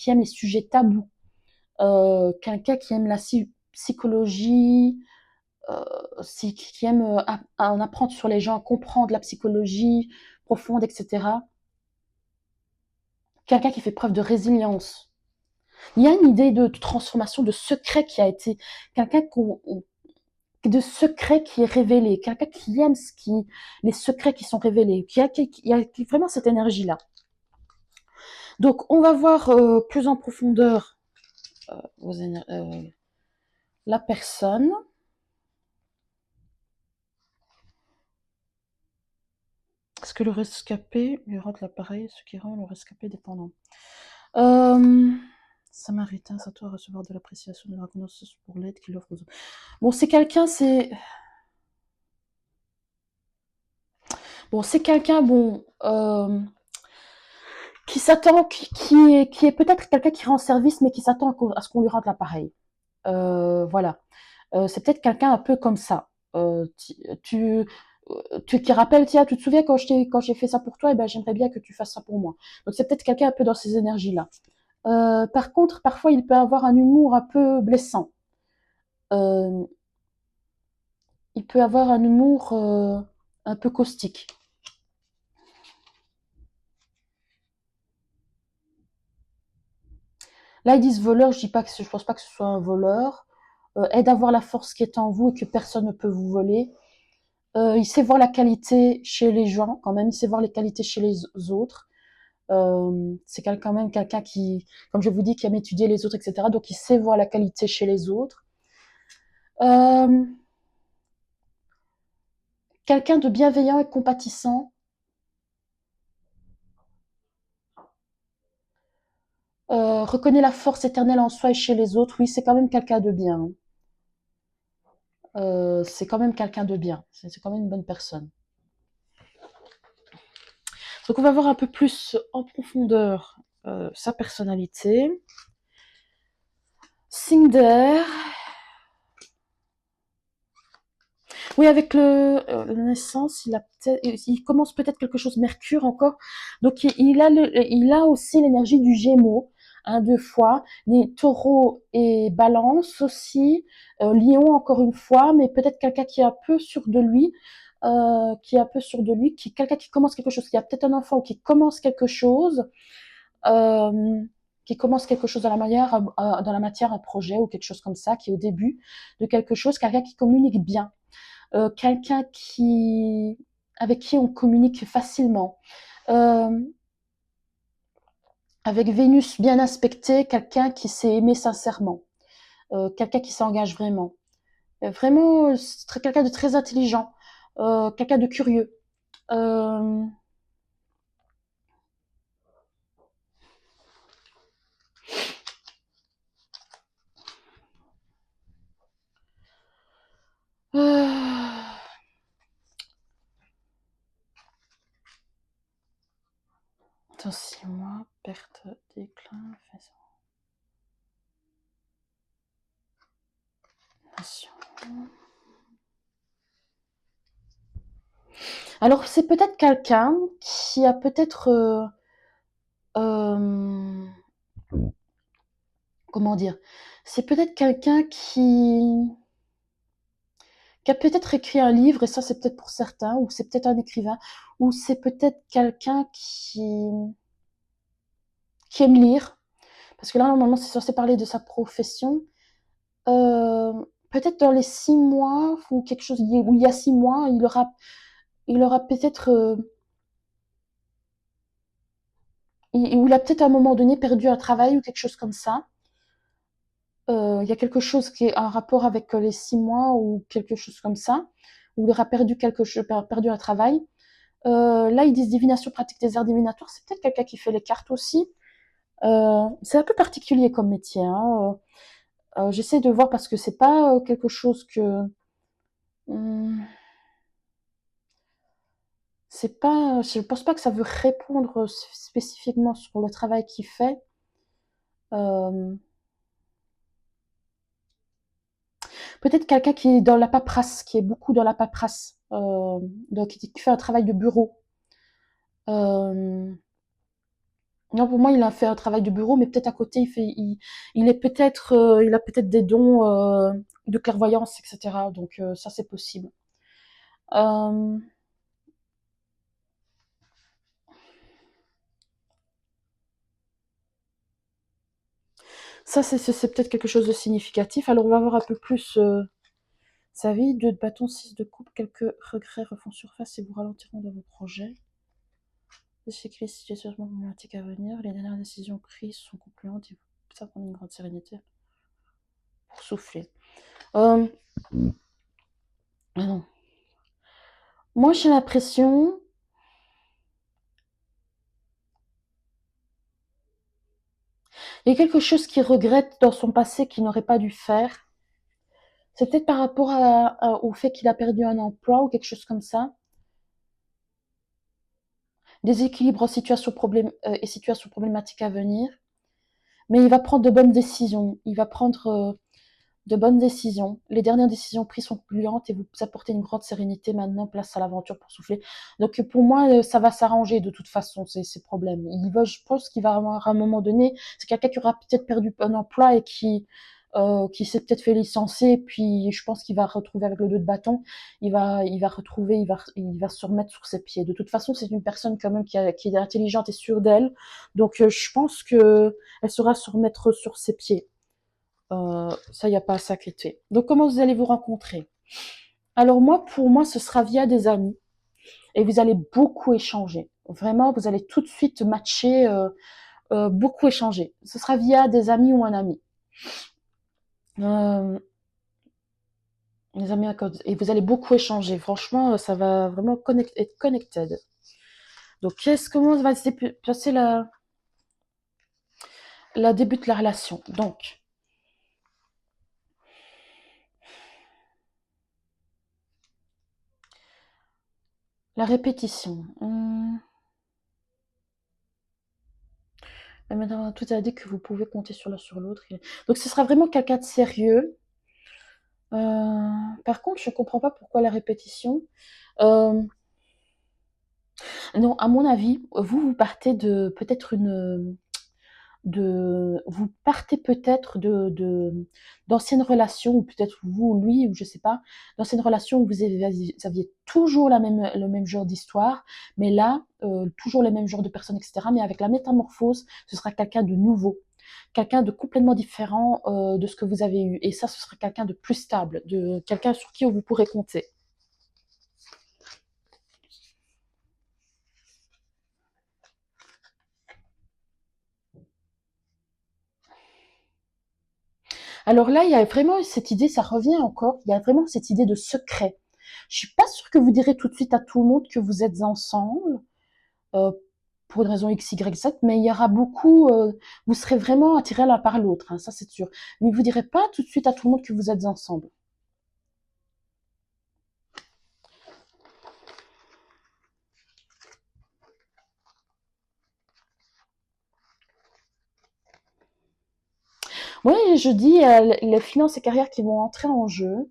aime les sujets tabous. Quelqu'un qui aime la psychologie, qui aime en apprendre sur les gens, comprendre la psychologie profonde, etc. Quelqu'un qui fait preuve de résilience. Il y a une idée de transformation, de secret qui a été, quelqu'un de secret qui est révélé, quelqu'un qui aime les secrets qui sont révélés, qui a vraiment cette énergie-là. Donc, on va voir plus en profondeur la personne. Est-ce que le rescapé lui rend l'appareil, ce qui rend le rescapé dépendant? Euh, Samaritain s'attend à recevoir de l'appréciation, de la reconnaissance pour l'aide qu'il offre aux autres. Bon, c'est quelqu'un, c'est quelqu'un, qui s'attend, qui est peut-être quelqu'un qui rend service, mais qui s'attend à ce qu'on lui rende l'appareil. Voilà. C'est peut-être quelqu'un un peu comme ça. Qui rappelle, tiens, tu te souviens quand j'ai fait ça pour toi, et ben j'aimerais bien que tu fasses ça pour moi. Donc c'est peut-être quelqu'un un peu dans ces énergies-là. Par contre, parfois il peut avoir un humour un peu blessant. Euh, il peut avoir un humour un peu caustique. Là ils disent voleur, je pense pas que ce soit un voleur. Aide à voir la force qui est en vous et que personne ne peut vous voler. Il sait voir la qualité chez les gens, quand même, il sait voir les qualités chez les autres. C'est quand même quelqu'un qui, comme je vous dis, qui aime étudier les autres, etc. Donc, il sait voir la qualité chez les autres. Euh, Quelqu'un de bienveillant et compatissant. Reconnaît la force éternelle en soi et chez les autres. Oui, c'est quand même quelqu'un de bien. C'est quand même quelqu'un de bien. C'est quand même une bonne personne. Donc, on va voir un peu plus en profondeur sa personnalité. Signe d'air. Oui, avec la naissance, il commence peut-être quelque chose, Mercure encore. Donc, il a aussi l'énergie du Gémeaux, hein, deux fois, les Taureaux et Balance aussi, Lion encore une fois, mais peut-être quelqu'un qui est un peu sûr de lui, quelqu'un qui commence quelque chose, qui a peut-être un enfant ou euh, qui commence quelque chose dans la matière, un projet ou quelque chose comme ça, qui est au début de quelque chose, quelqu'un qui communique bien. Quelqu'un avec qui on communique facilement. Euh, Avec Vénus bien aspectée, quelqu'un qui s'est aimé sincèrement, quelqu'un qui s'engage vraiment. Vraiment, c'est quelqu'un de très intelligent, quelqu'un de curieux. Euh, euh, Attends, 6 mois, perte, déclin, fascination. Alors, c'est peut-être quelqu'un qui a peut-être euh, comment dire? C'est peut-être quelqu'un qui a peut-être écrit un livre, et ça c'est peut-être pour certains, ou c'est peut-être un écrivain, ou c'est peut-être quelqu'un qui aime lire, parce que là normalement c'est censé parler de sa profession. Euh, Peut-être dans les 6 mois, ou quelque chose, où il y a 6 mois, il aura peut-être, où il a peut-être à un moment donné perdu un travail ou quelque chose comme ça. Il y a quelque chose qui est en rapport avec les 6 mois ou quelque chose comme ça, où il aura perdu un travail. Là, ils disent divination pratique des arts divinatoires. C'est peut-être quelqu'un qui fait les cartes aussi. C'est un peu particulier comme métier, hein. J'essaie de voir parce que c'est pas quelque chose que. hum, c'est pas. Je pense pas que ça veut répondre spécifiquement sur le travail qu'il fait. Euh, Peut-être quelqu'un qui est dans la paperasse, qui est beaucoup dans la paperasse, donc qui fait un travail de bureau. Euh, Non, pour moi, il a fait un travail de bureau, mais peut-être à côté, il a peut-être des dons de clairvoyance, etc. Donc ça, c'est possible. Euh, Ça, c'est peut-être quelque chose de significatif. Alors, on va voir un peu plus sa vie. 2 de bâton, 6 de coupe. Quelques regrets refont surface et vous ralentiront dans vos projets. Échec les situations problématiques à venir. Les dernières décisions prises sont concluantes et ça prend une grande sérénité pour souffler. Euh, ah non. Moi, j'ai l'impression. Il y a quelque chose qu'il regrette dans son passé qu'il n'aurait pas dû faire. C'est peut-être par rapport au fait qu'il a perdu un emploi ou quelque chose comme ça. Des équilibres en et situations problématiques à venir. Mais il va prendre de bonnes décisions. Il va prendre de bonnes décisions. Les dernières décisions prises sont concluantes et vous apportez une grande sérénité maintenant, place à l'aventure pour souffler. Donc pour moi, ça va s'arranger de toute façon, ces problèmes. Je pense qu'il va avoir à un moment donné, c'est quelqu'un qui aura peut-être perdu un emploi et qui s'est peut-être fait licencier, puis je pense qu'il va retrouver avec le 2 de bâton, il va retrouver, il va se remettre sur ses pieds. De toute façon, c'est une personne quand même qui est intelligente et sûre d'elle, donc je pense que elle saura se remettre sur ses pieds. Ça, il n'y a pas à s'inquiéter. Donc, comment vous allez vous rencontrer? Alors moi, pour moi, ce sera via des amis. et vous allez beaucoup échanger. Vraiment, vous allez tout de suite matcher, beaucoup échanger. Ce sera via des amis ou un ami. Les amis à code. Et vous allez beaucoup échanger. Franchement, ça va vraiment être connected. Donc, comment va se passer la début de la relation? Donc, la répétition. Maintenant, tout a dit que vous pouvez compter sur l'un sur l'autre. Donc, ce sera vraiment quelqu'un de sérieux. Par contre, je comprends pas pourquoi la répétition. Non, à mon avis, vous partez de peut-être vous partez peut-être d'anciennes relations, ou peut-être vous ou lui, ou je sais pas, d'anciennes relations où vous aviez toujours le même genre d'histoire, mais là, toujours les mêmes genres de personnes, etc. Mais avec la métamorphose, ce sera quelqu'un de nouveau, quelqu'un de complètement différent de ce que vous avez eu. Et ça, ce sera quelqu'un de plus stable, de quelqu'un sur qui vous pourrez compter. Alors là, il y a vraiment cette idée, ça revient encore, il y a vraiment cette idée de secret. Je suis pas sûre que vous direz tout de suite à tout le monde que vous êtes ensemble, euh, pour une raison X, Y, Z, mais il y aura beaucoup, vous serez vraiment attirés l'un par l'autre, hein, ça c'est sûr. Mais vous direz pas tout de suite à tout le monde que vous êtes ensemble. Oui, je dis les finances et carrières qui vont entrer en jeu.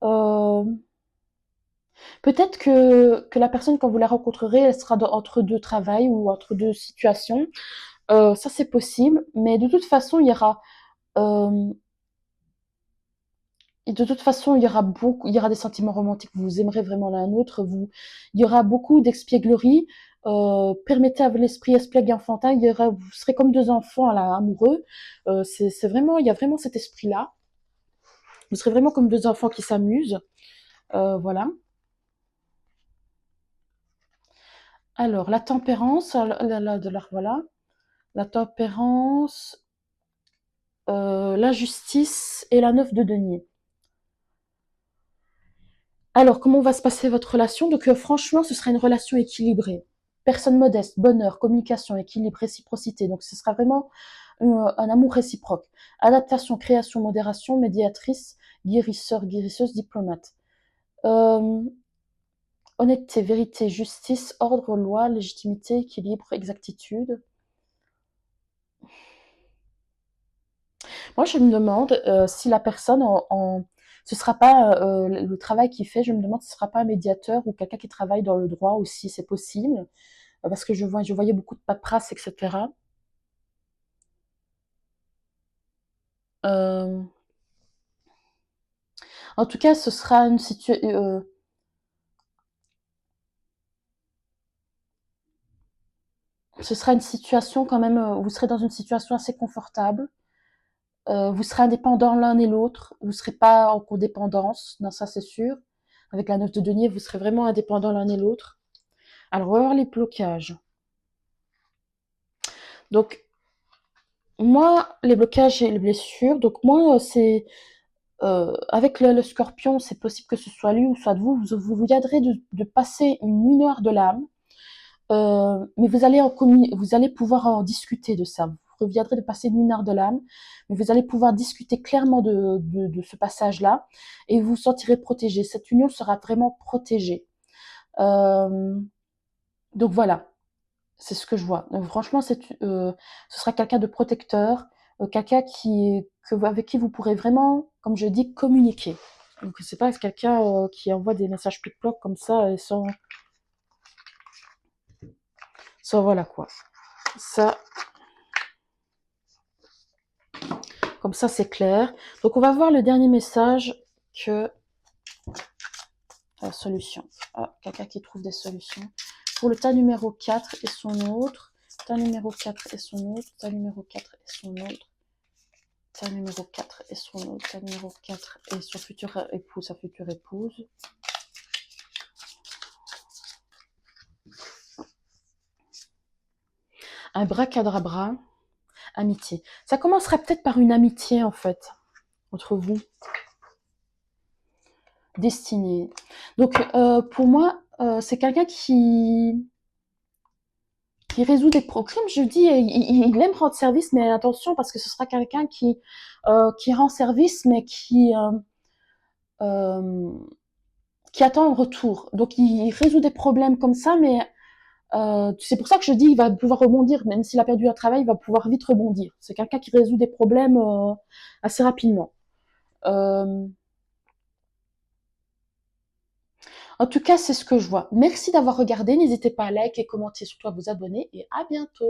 Euh, Peut-être que la personne, quand vous la rencontrerez, elle sera entre deux travails ou entre deux situations. Ça, c'est possible, mais de toute façon, euh, de toute façon, il y aura des sentiments romantiques. Vous aimerez vraiment l'un l'autre. Il y aura beaucoup d'expièglerie. Permettez à l'esprit espiègle et enfantin. Vous serez comme deux enfants là, amoureux. C'est vraiment, il y a vraiment cet esprit-là. Vous serez vraiment comme deux enfants qui s'amusent. Voilà. Alors, la tempérance, voilà. La tempérance, la justice et la neuf de denier. Alors, comment va se passer votre relation? Donc, franchement, ce sera une relation équilibrée. Personne modeste, bonheur, communication, équilibre, réciprocité. Donc, ce sera vraiment un amour réciproque. Adaptation, création, modération, médiatrice, guérisseur, guérisseuse, diplomate. Euh, Honnêteté, vérité, justice, ordre, loi, légitimité, équilibre, exactitude. Moi, je me demande si la personne ce sera pas le travail qu'il fait. Je me demande si ce sera pas un médiateur ou quelqu'un qui travaille dans le droit aussi, c'est possible, parce que je voyais beaucoup de paperasse, etc. Euh, En tout cas, ce sera une situation quand même. Vous serez dans une situation assez confortable. Vous serez indépendants l'un et l'autre. Vous serez pas en codépendance, non, ça c'est sûr. Avec la note de denier, vous serez vraiment indépendants l'un et l'autre. Alors, on va voir les blocages. Donc, moi, les blocages et les blessures, donc moi, avec le scorpion, c'est possible que ce soit lui ou soit vous. Vous viendrez de passer une nuit noire de l'âme, mais vous allez pouvoir en discuter de ça. Vous reviendrez de passer une nuit noire de l'âme, mais vous allez pouvoir discuter clairement de ce passage-là, et vous vous sentirez protégé. Cette union sera vraiment protégée. Euh, donc voilà. C'est ce que je vois. Donc franchement, ce sera quelqu'un de protecteur, quelqu'un avec qui vous pourrez vraiment, comme je dis, communiquer. Donc c'est pas quelqu'un qui envoie des messages plic-ploc comme ça et sans voilà quoi. Ça, comme ça c'est clair. Donc on va voir le dernier message que solution. Ah, quelqu'un qui trouve des solutions. Pour le tas numéro 4 et son autre. Tas numéro 4 et son autre. Tas numéro 4 et son autre. Ta numéro 4 et son autre, ta numéro 4 et son futur époux, sa future épouse. Un bracadabra, amitié. Ça commencerait peut-être par une amitié, en fait, entre vous. Destinée. Donc, pour moi, c'est quelqu'un qui résout des problèmes. Comme je dis, il aime rendre service, mais attention, parce que ce sera quelqu'un qui rend service, mais euh, qui attend un retour. Donc, il résout des problèmes comme ça, mais c'est pour ça que je dis il va pouvoir rebondir, même s'il a perdu un travail, il va pouvoir vite rebondir. C'est quelqu'un qui résout des problèmes assez rapidement. Euh, En tout cas, c'est ce que je vois. Merci d'avoir regardé. N'hésitez pas à liker, commenter, surtout à vous abonner et à bientôt.